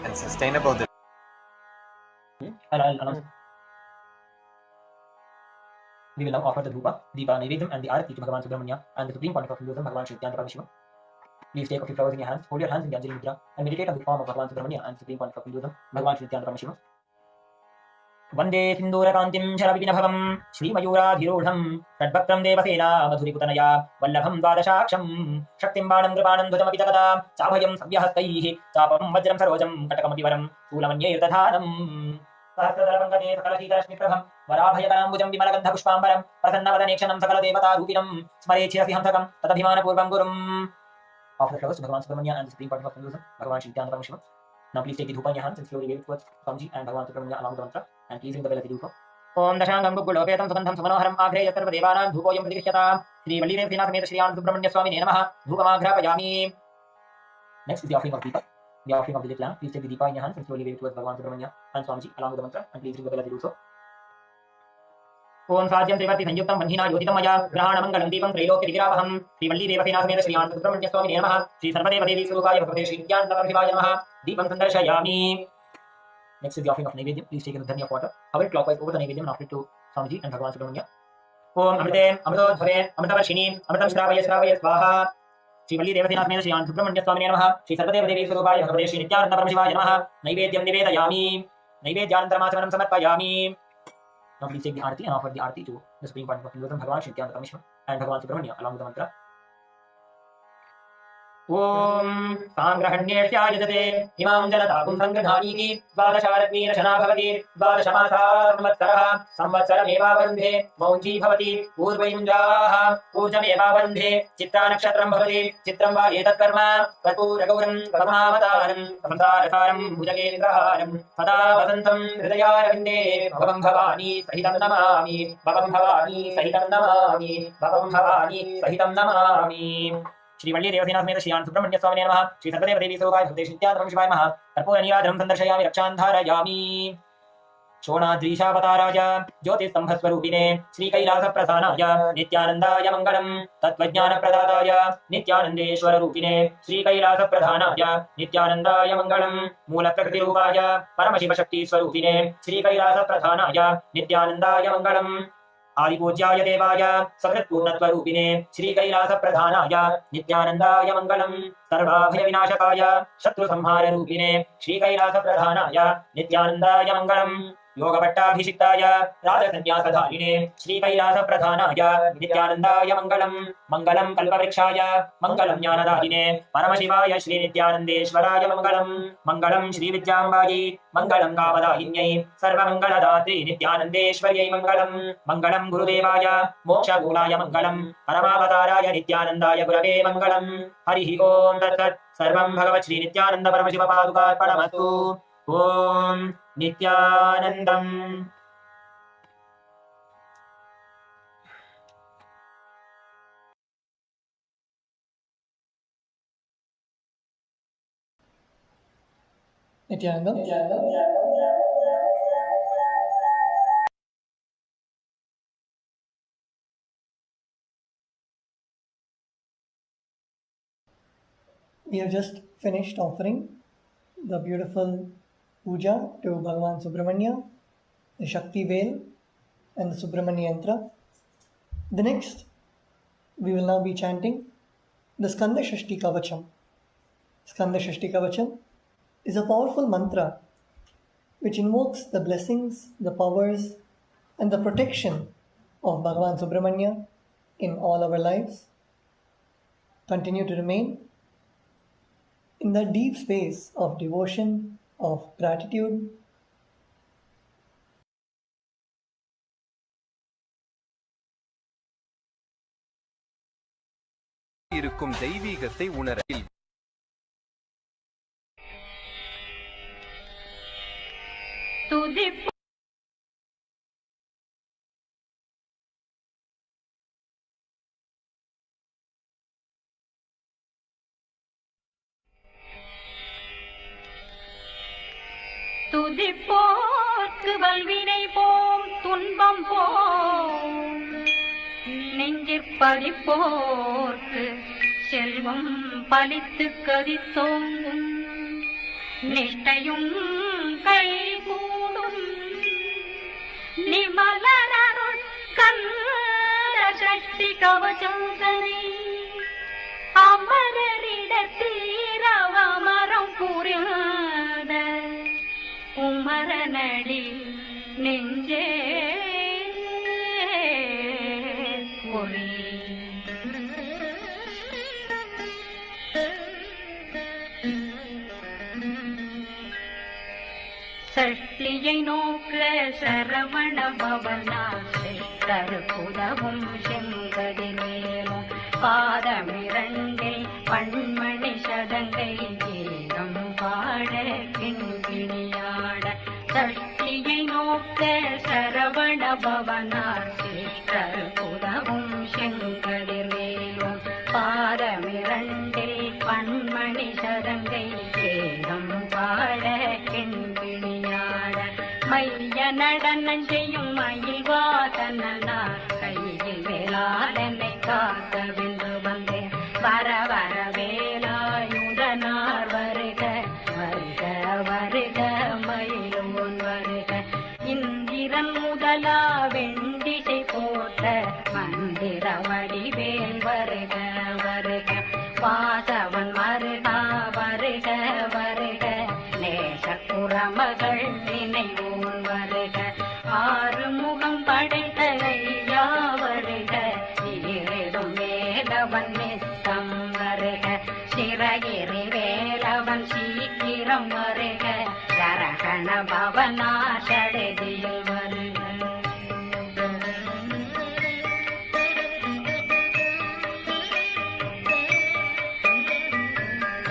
And sustainable We will now offer the Dhupa, Deepa, Naivedyam and the Arati to Bhagavan Subrahmanya and the supreme point of Hinduism, Bhagavan Shri Paramashiva. Please take a few flowers in your hands, hold your hands in the Anjali Mudra and meditate on the form of Bhagavan Subrahmanya and the supreme point of Hinduism, Bhagavan Shri Paramashiva. वंदे सिंदूरकान्तिं शरविपिनभवं श्रीमयूराधिरूढं षड्वक्त्रं देवसेना मधुरिपुतनया वल्लभं द्वादशाक्षं शक्तिं बाणं कृपाणं ध्वजमपि तकदा चाभयं सव्यहस्तैः चापं वज्रं सरोजं कटकमपि वरं शूलमन्यैर्दधानम् सहस्रदलपङ्कजे सकलशीतरश्मिप्रभं वराभयकराम्बुजं विमलगन्धपुष्पाम्बरं प्रसन्नवदनेक्षणं सकलदेवतारूपिणं स्मरे शिरसि हंसकं तदभिमानपूर्वं गुरुम्. After the flowers to Bhagavan Subrahmanya and the supreme point of Hinduism, Bhagavan Shri Paramashiva. Now please take the dhupa in your hands and slowly wave it towards Swamiji and Bhagavan Subrahmanya along with the mantra and please ring the bell at the dhupa. Om Dashangam Gugulopetam Sugandham Sumanoharam Agreya Sarva Devanam Dhupoyam Pradikshyatam Sri Valli Devasena Sameta Shri Anand Subramanya Swami Namaha Dhupamagrapayami. Next is the offering of Deepa, the offering of the lit lamp. Please take the Deepa in your hands and slowly wave it towards Bhagavan Subrahmanya and Swamiji along with the mantra and please ring the bell at the dhupa. ओम साज्यं त्रिवर्ति संयुक्तं वह्निना योजितं मया ग्रहाणमङ्गलं दीपं त्रैलोक्य विग्रावहं श्रीवल्ली देवसेना समेत श्री आनंद सुब्रह्मण्य स्वामी नमः श्री सर्वदेव देवी स्वरूपाय भगवते श्री विद्यानन्दपरशिवाय नमः दीपं संदर्शयामि. Next is the offering of Naivedyam. Please take in the dhani of water, hover it clockwise over the Naivedyam and offer it to Swamiji and Bhagavan Subrahmanya. ओम अमृते अमृतोद्भवे अमृतवर्षिणी अमृतं श्रावय श्रावय स्वाहा श्री वल्ली देवसेना समेत श्री सुब्रह्मण्य स्वामिने नमः श्री सर्वदेव देवी स्वरूपाय भगवते श्री नित्यानंद परमशिवाय नमः नैवेद्यं निवेदयामि नैवेद्यानन्तरमाचमनं समर्पयामि Now please take the arati and offer the arati to the Supreme Person of Hinduism, Bhagavan Shri Nityananda Paramashiva and Bhagavan Subrahmanya along with the mantra. ओम सांग्रहण्येष्यायजते इमां जनताकुं संगृहाणीति द्वादशारत्नीरशना भवति द्वादशमासाः संवत्सरः संवत्सरमेवावरुन्धे मौञ्जी भवति पूर्वयुञ्जाः ऊर्जमेवावरुन्धे चित्तानक्षत्रं भवति चित्रं वा एतत्कर्म कर्पूरगौरं परमावतारं संसारसारं भुजगेन्द्रहारं सदा वसन्तं हृदयारविन्दे भवं भवानी सहितं नमामि भवं भवानी सहितं नमामि भवं भवानी सहितं नमामि श्री वल्ली देवसेना समेत श्री सुब्रह्मण्य स्वामिने नमः श्री सर्वदेव देवी स्वरूपाय भगवते श्री नित्यानंद परमशिवाय नमः कर्पूर नीराजनं संदर्शयामि रक्षां धारयामि शोणाद्रीशावताराय ज्योतिस्तंभस्वरूपिणे श्री कैलास प्रधानाय नित्यानंदाय मंगलम् तत्त्वज्ञानप्रदाताय नित्यानंदेश्वर रूपिणे श्री कैलास प्रधानाय नित्यानंदाय मंगलम् मूलप्रकृतिरूपाय परमशिव शक्ति स्वरूपिणे श्री कैलास प्रधानाय नित्यानंदाय मंगलम् आदिपूज्याय देवाय सकृत्पूर्णत्वरूपिणे श्री कैलास प्रधानाय नित्यानंदाय मंगलम् सर्वाभय विनाशकाय शत्रुसंहाररूपिणे श्री कैलास प्रधानाय नित्यानंदाय मंगलम् योगभट्टाभिषिक्ताय राजसन्न्यासधारिणे श्री कैलास प्रधानाय नित्यानंदाय मंगलम् मंगलम् कल्पवृक्षाय मंगलम् ज्ञानदायिने परमशिवाय श्री नित्यानंदेश्वराय मंगलम् मंगलम् श्री विद्याम्बायै मंगलम् कामदायिन्यै सर्वमंगलदात्री नित्यानंदेश्वर्यै मंगलम् मंगलम् गुरुदेवाय मोक्षगुणाय मंगलम् परमावताराय नित्यानंदाय गुरवे मंगलम् हरिः ओम् तत्सत् सर्वं भगवत् श्री नित्यानंद परमशिव पादुकार्पणमस्तु ओम Nityanandam Nityanandam. We have just finished offering the beautiful puja to Bhagavan Subrahmanya, the Shakti Veil and the Subrahmanya Yantra. The next, we will now be chanting the Skanda Shashti Kavacham. Skanda Shashti Kavacham is a powerful mantra which invokes the blessings, the powers and the protection of Bhagavan Subrahmanya in all our lives. Continue to remain in that deep space of devotion, of gratitude. இருக்கும் தெய்வீகத்தை உணர துதிப்போர்க்கு வல்வினை போம் துன்பம் போம் நெஞ்சிற்பதிப்போர்க்கு செல்வம் பலித்து கதித்தோங்கும் நிஷ்டையும் கைகூடும் நிமலனருள் ஸ்கந்த சஷ்டி கவசம் தனை அமரரிடத்தீரவமரம் புரியாத குமரனடி நெஞ்சே ஒளி சஷ்டியை நோக்க சரவண பவனாசை தருப்புதவும் செங்கடி மேலும் பாதமிரண்டில் பண்மணி சதங்கை கீதம் பாட கிண்கிணியாட சஷ்டியை நோக்க சரவண பவனாசை தருப்புதவும் செங்கடி மேலும் பாதமிரண்டில் பண்மணி சதங்கை கீதம் பாட கிண்கிணியாட மைய நடனம் செய்யும் மயில் வாசனார் கையில் வேளாளனை காக்க வென்று வந்தேன் வர வர வேலாயுதனார் வருக வருக வருக மயிலோன் வருக இந்திரன் முதலா வெண்டிசை போட்ட மந்திர வடிவேல் வருக வருக வாசவன் மருகா வருக வருக நேசக்குறமகள் நினைவோன் வருக ஆறுமுகம் படைத்த ஐயா வருக ஈரிடும் வேலவன் நித்தம் வருக சிறகிரி வேலவன் சீக்கிரம் வருக சரகண பவனா சடதியில் வருக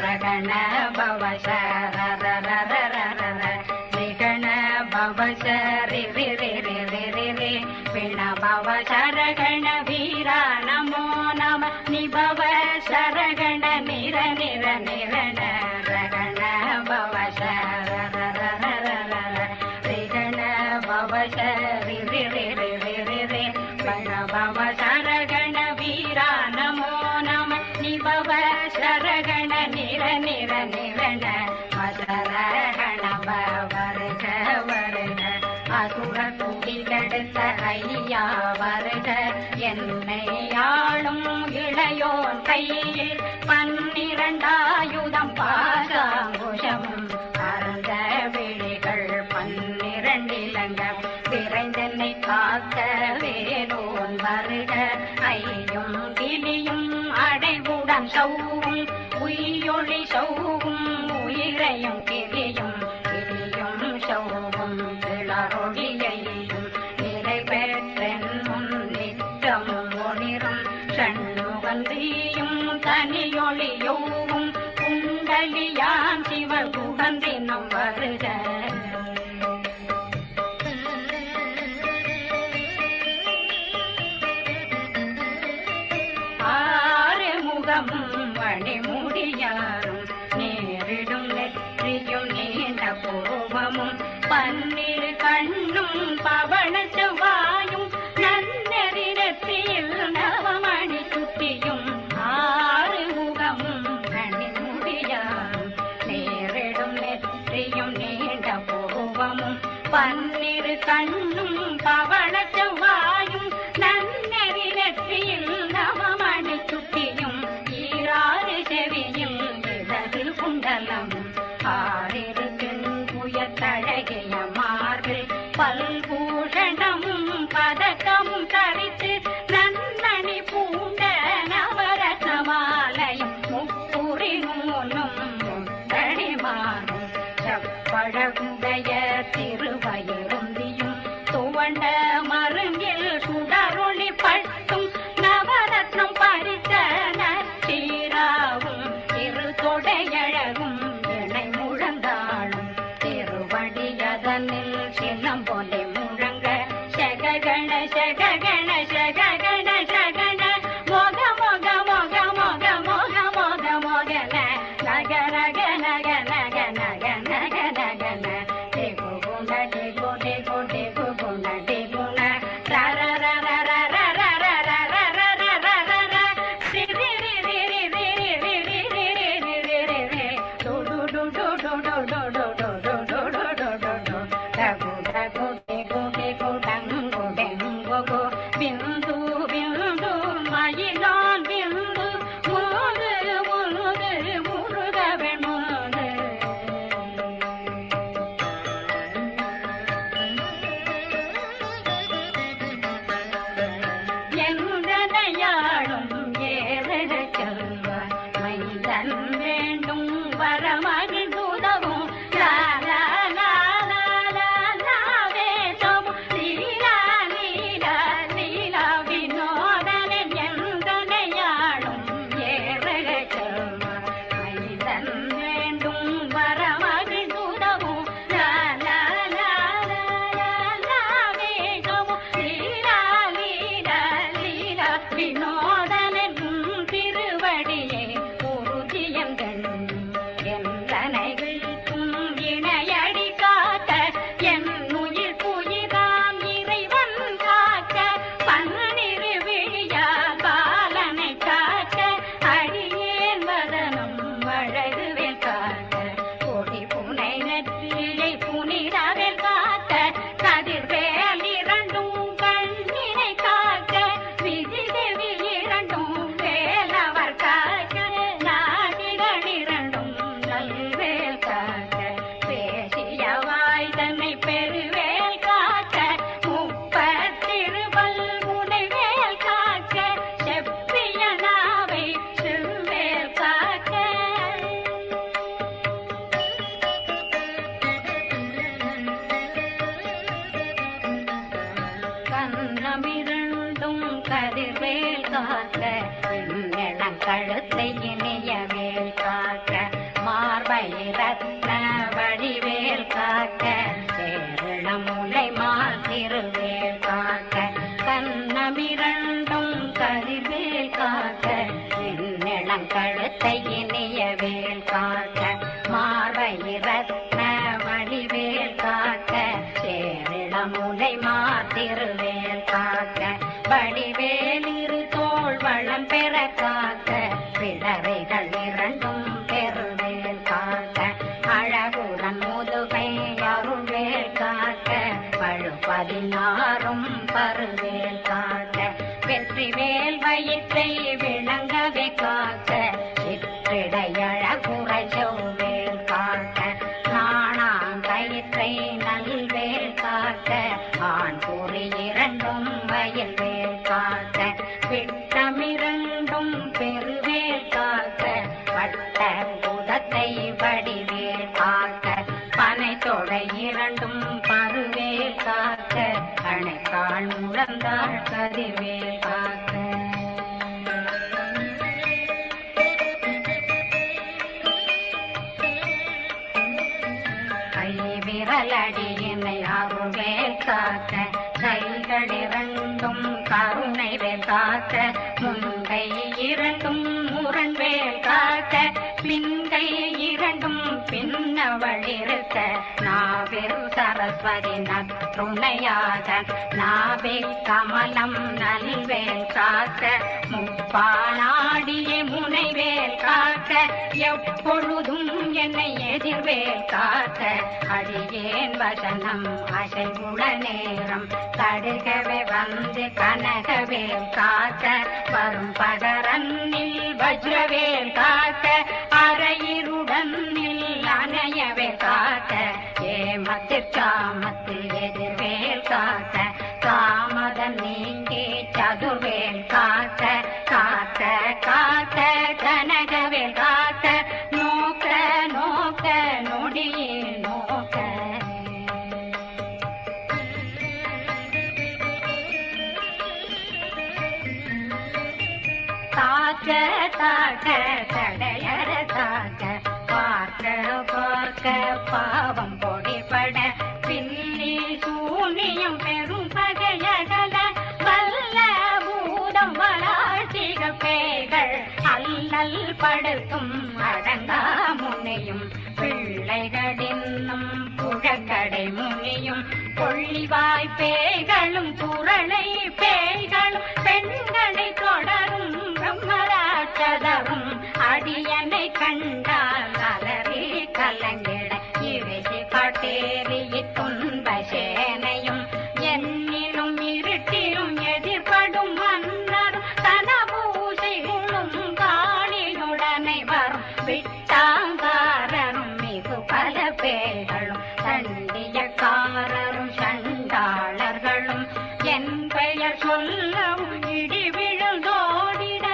ரகண பவ சரரரரரரர நிகண பவ சரி ரி ரி ரி ரி ரி ரி பிண பவ சரகண வீரா நமோ நம நிபவ சரகண நிர நிர நிரண ரகண பவ சரரரரரர ரிகண பவ சரி ரி ரி ரி ரி ரி ரி பிண பவ சரகண வீரா நமோ நம நிபவ சரகண நிர நிர நிரண மசரகண வருக வருக அசுர குடிகெடுத்த ஐயா வருக என்னை ஆளும் இளையோன் கையில் 12 ஆயுதம் பாசாங்குஷமும் பரந்த விழிகள் 12 இலங்கம் விரைந்தென்னை காக்க வேலோன் வருக ஐயும் கிளியும் அடைவுடன் சௌவும் உயிரொளி சௌவும் உயிரையும் கிளியும் கிளியும் சௌவும் கிளரொளியையும் நிலை பெற்றென் முன் நித்தமும் ஒளிரும் சண்முகந்தியும் தனியொளியோவும் குண்டலியான் சிவகுகந்தினம் வருக மணிமுடியாரும் நேரிடும் நெற்றியும் நீண்ட பூர்வமும் 12 கண்ணும் பவள செவ்வாயும் நன்னெறி நெற்றியில் நவமணி சுட்டியும் 6 முகமும் மணிமுடியாரும் நேரிடும் நெற்றியும் நீண்ட பூர்வமும் 12 கண்ணும் பவள செவ்வாயும் நன்னெறி நெற்றியில் நவமணி சுட்டியும் செவியும் இடது குண்டலம் 6 புயத்தழகிய மார்பில் பல்பூஷணமும் பதக்கமும் தரித்து நன்னணி பூண்ட நவரத்னமாலையும் முப்புரி நூலும் முத்தடிமானும் செப்பழகுடைய திருவயிருந்தியும் துவண்ட மருங்கில் சுடரொளி பட்டும் நவரத்னம் பறித்த நச்சீராவும் திருத்தொடையழகும் இணை முழந்தாளும் திருவடியதனில் சின்னம் போலே முழங்க சககண சககண சககண சகண மோக மோக மோக மோக மோக மோக மோகன நக நக நக நக நக நக நக ந டெகு குண டெகு டெகு டெகு குண டெகுண ரர ரர ரர ரர ரர ரர ரர ரி ரி ரி ரி ரி ரி ரி ரி ரி ரி ரி ரி டு டு டு டு டு டு டு டு டு டு டு டு டு டு டு டகு டகு டெகு டெகு டங்கு டெங்கு கு பிந்து பிந்து மயிலான் பிந்து முருகு முருகு முருகவன் முருகு எந்தனையாளும் ஏறக செல்வார் மைதன் வேண்டும் வரமகிழ் உதவும் லா லா லா லா லா லா வேஷம் லீலா லீலா லீலா கண்ணமிரண்டும் கதிர்வேல் காக்க இளங்கழுத்தை இனியவேல் காக்க மார்பை ரத்ன வடிவேல் காக்க சேரணமுலை மாசிறுவேல் காக்க கண்ணமிரண்டும் கதிர்வேல் காக்க இளங்கழுத்தை இனியவேல் காக்க மார்பை ரத்ன வடிவேல் காக்க சேரணமுலை மாசிறுவேல் காக்க வடிவேல் இரு தோள் வளம் பெற காக்க பிடரைகள் இரண்டும் பெருவேல் காக்க அழகுடன் முதுகை அருள்வேல் காக்க பழு 16 பருவேல் காக்க வெற்றிவேல் வயிற்றை விளங்கவே காக்க சிற்றிடையழகுறை செவ்வேல் காக்க நாணாங்கயிற்றை நல்வேல் காக்க ஆண் குறி இரண்டும் வயல்வேல் காக்க விட்டமிரண்டும் பெருவேல் காக்க வட்ட குதத்தை வடிவேல் காக்க பனை தொடை இரண்டும் பருவேல் காக்க அணைக்கால் முழந்தாள் கதிர்வேல் காக்க கை விரலடியினை அருள்வேல் காக்க கைகள் இரண்டும் கருணை வேல் காக்க முன்கை இரண்டும் முரண்வேல் காக்க பின்கை இரண்டும் பின்னவழிருக்க நாவில் சரஸ்வதி நற்றுணையாக நாவே கமலம் நல்வேல் காக்க முப்பானாடிய முனைவேல் காக்க எப்பொழுதும் என்னை எதிர்வேல் காக்க அடியேன் வசனம் அசைவுட நேரம் தடுகவே வந்து கனகவேல் காக்க வரும் பகரன்னில் வஜ்ரவேல் காக்க அரையிருடன் அணையவே காக்க ஏமத்தில் காமத்தில் எதிர்வேல் காக்க காமதம் நீங்கி சதுர்வேல் காக்க காக்க காக்க கனகவேல் காக்க நோக்க நோக்க நொடியே நோக்க தாக்க தாக்க தடையற தாக்க பார்க்க பார்க்க பாவம் பொடிபட பின்னி சூனியம் பெரும் பகையகல வல்ல பூதம் வளாழ்த்திக பேய்கள் அல்லல் படுத்தும் அடங்கா முனையும் பிள்ளைகளின்னும் புழக்கடை முனியும் கொள்ளிவாய் பேய்களும் குரளை பேய்களும் பெண்களை தொடரும் பிரம்மராட்சதரும் அடியனை கண்டால் அலறி கலங்கிட இறுதி காட்டேறி துன்ப சேனையும் என்னிலும் இருட்டிலும் எதிர்படும் மன்னரும் தனபூசைகளும் காணியுடனை வரும் விட்டாங்காரரும் மிகு பல பேர்களும் தண்டியக்காரரும் சண்டாளர்களும் என் பெயர் சொல்லவும் இடி விழுந்தோடிட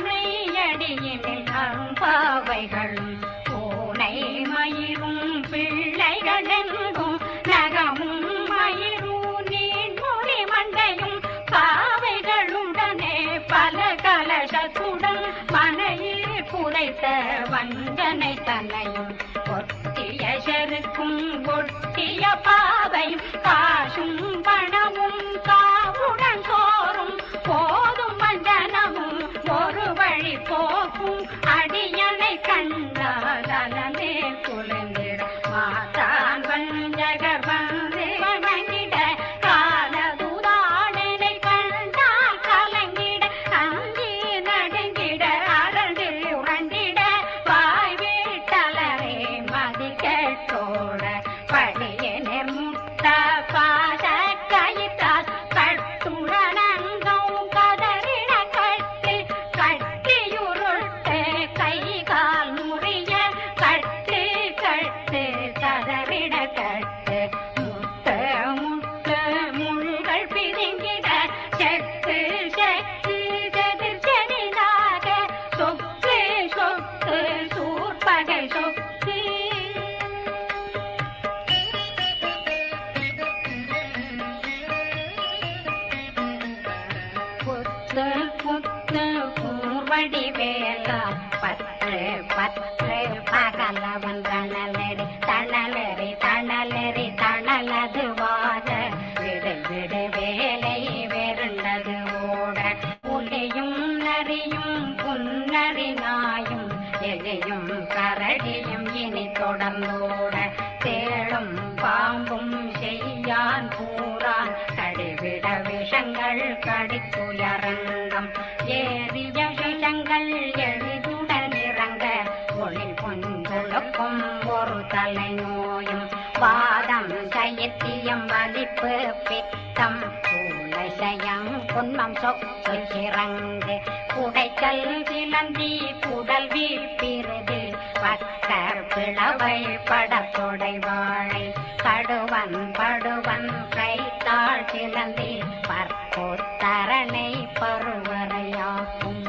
ஆணையடியினில் அரும்பாவைகளும் பூனை மயிரும் பிள்ளைகளெங்கும் நகமும் மயிரும் நீண்மொழி மண்டையும் பாவைகளுடனே பல கலசத்துடன் மனையில் புதைத்த வஞ்சனை தன்னையும் ஒட்டிய செருக்கும் ஒட்டிய பாவையும் காசும் பணமும் காவுடன் சோறும் போதும் வஞ்சனமும் ஒரு வழி போக்கும் அடியனை கண்டால் அலமே குளிர்ந்திட மாதான் வஞ்சகர் வந்து வணங்கிட காலதுதாடனை கண்டால் கலங்கிட அங்கி நடுங்கிட அரண்டு உரண்டிட வாய் வீட்டலரே மதி கேட்டோட படியனர் முட்ட பாச செய்தியும் இனி தொடர்ந்தோட தேளும் பாம்பும் செய்யான் கூறான் கடிவிட விஷங்கள் கடித்துயரங்கம் ஏறிய விஷங்கள் எளிதுடன் இறங்க ஒளில் பொஞ்சொழுக்கும் ஒரு தலை நோயும் வாதம் சைத்தியம் வலிப்பு பித்தம் சூளைசயம் குன்மம் சொக்கு சிறங்கு குடைக்கல் சிலந்தி குடல் வீப்பிருது பக்கர் பிளவை படத்தொடை வாழை கடுவன் படுவன் கைத்தாள் சிலந்தி பற்போத்தரணை பருவரையாக்கும்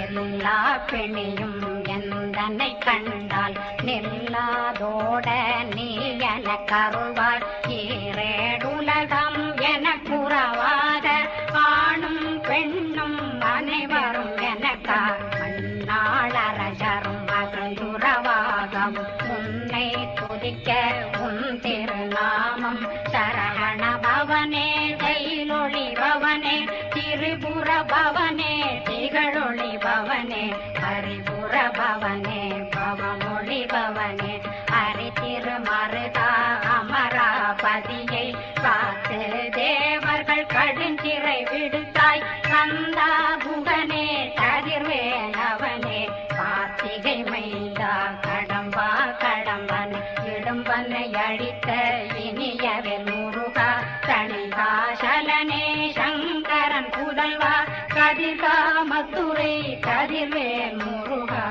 எல்லா பிணியும் எந்தனை கண்டால் நில்லாதோட நீ என கருவாய் ஈரேடுலகம் என குறவாத ஆணும் பெண்ணும் அனைவரும் எனக்கா மண்ணாளரசரும் மகிழ்ந்துறவாகம் உன்னை துதிக்க உன் திருநாமம் சரவண பவனே கைலொளி பவனே திரிபுர பவனே திகழொளி பவனே ஹரிபுர பவனே பவமொழி பவனே ஹரி திருமருதா அமராபதியை காத்து தேவர்கள் கடுஞ்சிறை விடுத்தாய் கந்தா புகனே கதிர்வேலவனே கார்த்திகை மைந்தா கடம்பா கடம்பன் இடும்பனை அழித்த இனியவில் முருகா தணிகாசலனே சங்கரன் புதல்வா கதிர்காமத்துரை கதிர்வேல் முருகா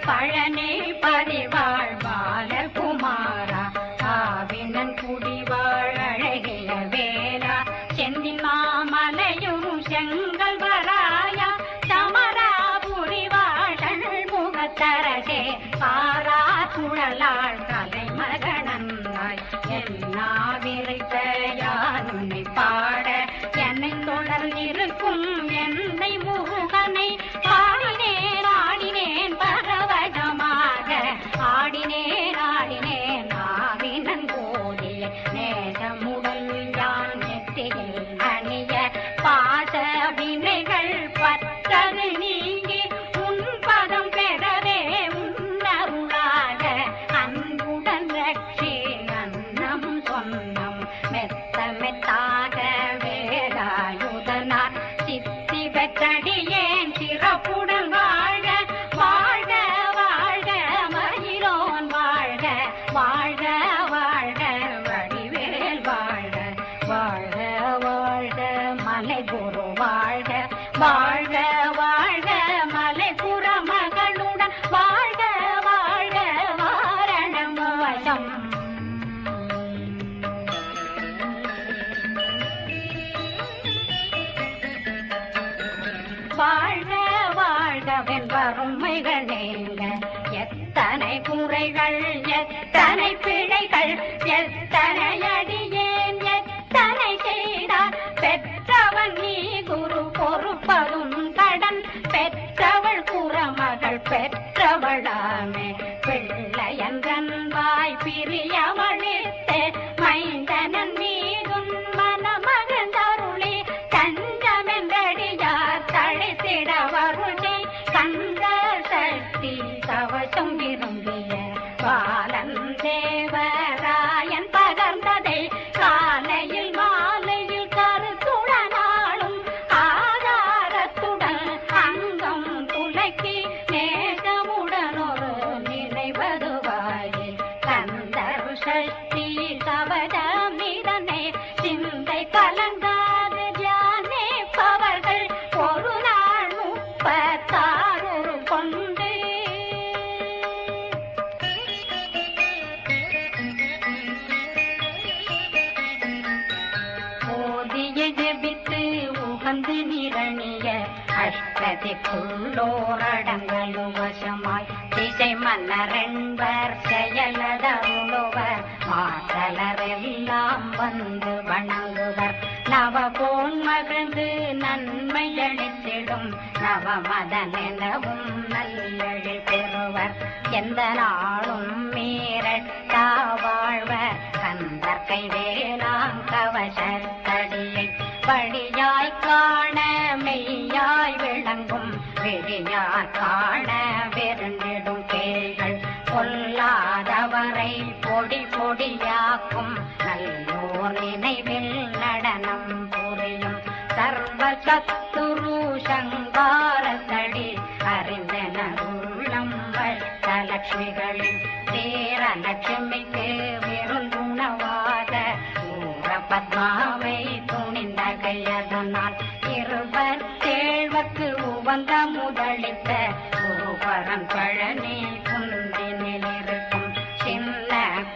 பழனி பரிவாழ் பாலகுமாரா ஆவினன் குடிவாழ் அழகிய வேலா செந்தின் மாமலையும் செங்கல் வராயா சமராபுரி வாழல் முகத்தரகே பாரா சுழலாள் கலைமகனாய் என்னாவிரைத்த யானுனை பாட என்னை தொடர்ந்திருக்கும் என்னை முருகனை பாடினேன் ஆடினேன் பரவசமாக ஆடினேன் ஆடினேன் ஆவினன் கோடிய நேசமுடல் யான் நெற்றியில் அணிய பாச வினைகள் பத்தது நீங்கி உன் பதம் பெறவே உன்னருளாக அன்புடன் ரட்சி அன்னம் சொன்னம் மெத்த மெத்தாக வேலாயுதனார் சித்தி பெற்றடியேன் சிறப்புடன் வாழ்க வாழ்க வாழ்க மகிழோன் வாழ்க வாழ்க வாழ்க வடிவேல் வாழ்க வாழ்க வாழ்க மலை குரு வாழ்க வாழ்க வாழ்க மலை புற மகளுடன் வாழ்க வாழ்க வாரணம் வசம் வாழ்க வாழ்கவென் வறுமைகள் நீங்க எத்தனை குறைகள் எத்தனை பிழைகள் எத்தனை அடியேன் எத்தனை செய்தார் பெற்றவன் நீ குரு பொறுப்பதும் கடன் பெற்றவள் குறமகள் பெற்றவளாமே பிள்ளையன்றன் வாய் பிரியவழித்தே மைந்தனன் மீதுன் மனமகந்தருளி தஞ்சமென்றடியார் தழைத்திட வருளை கந்த சக்தி கவசம் விரும்பிய பாலன் தேவராயன் பகர்ந்ததை காலையில் மாலையில் கருத்துடனாலும் ஆதாரத்துடன் அங்கம் துலக்கி நேசமுடன் ஒரு நினைவதுவாயே கந்தர் சஷ்டி கவசமிதனை சிந்தை கலங்காது தியானிப்பவர்கள் ஒரு நாள் 36 கொண்டு ஓதிய ஜெபித்து உகந்து நிரணிய அஷ்டதிக்குள்ளோரடங்கலும் வசமாய் திசை மன்னரென்பர் செயலதருளுவர் மாற்றலரெல்லாம் வந்து வணங்குவர் நவபோன் மகிழ்ந்து நன்மை அளித்திடும் நவமதனெனவும் நல்லெழில் பெறுவர் எந்த நாளும் மீறட்டா வாழ்வர் கந்தற்கை வேளாங் கவசத்தடியை வழியாய் காண மெய்யாய் விளங்கும் விழியார் காண வெருண்டிடும் கேள்கள் பொல்லாதவரை பொடி பொடியாக்கும் நல்லோர் நினைவில் நடனம் புரியும் சர்வ சத்துரு சங்காரத்தடி அறிந்தனருள்ளம் லட்சுமிகளின் சேர லட்சுமிக்கு விருந்துணவாத ஊர பத்மாவை துணிந்த கையதனால் இருவர் தேழ்வக்கு உவந்த முதலித்த குருபரம் பழனி குந்தினில் இருக்கும் சின்ன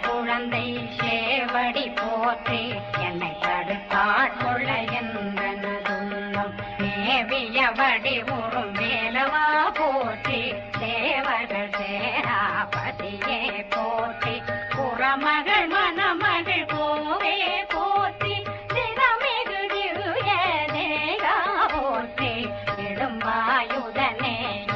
குழந்தை சேவடி போற்றி என்னை தடுத்தாட்கொள்ள என்றனதுள்ளம் மேவியபடி உறும் வேலவா போற்றி தேவர்கள் சேராபதியே போற்றி புறமகள் மணமகள் கோவே போற்றி திறமிகு திவ்ய தேகா போற்றி இடும்பாயுதனே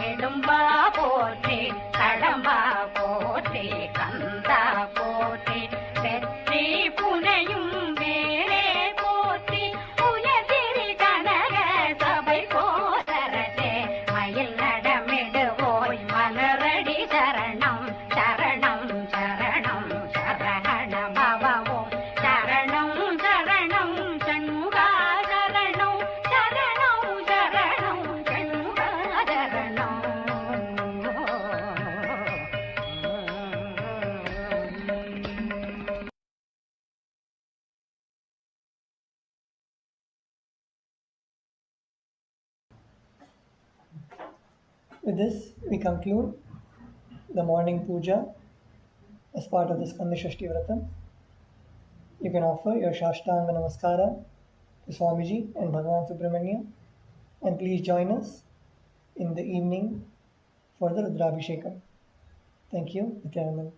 இடும்பா போற்றி கடம்பா போற்றி கந்தா போற்றி வெற்றி புனையும் வேலே போற்றி உயர்திரி கனக சபை போதரதே மயில் நடமிடுவோய் மலரடி சரணம் சரணம் சரணம் சரண பவவோம் சரணம் சரணம் சண்முகா சரணம் சரணம் சரணம் சண்முகா சரணம். With this, we conclude the morning puja as part of the Skanda Shashti Vratam. You can offer your Shashtanga Namaskara to Swamiji and Bhagavan Subrahmanya, and please join us in the evening for the Rudrabhishekam. Thank you. Nityananda.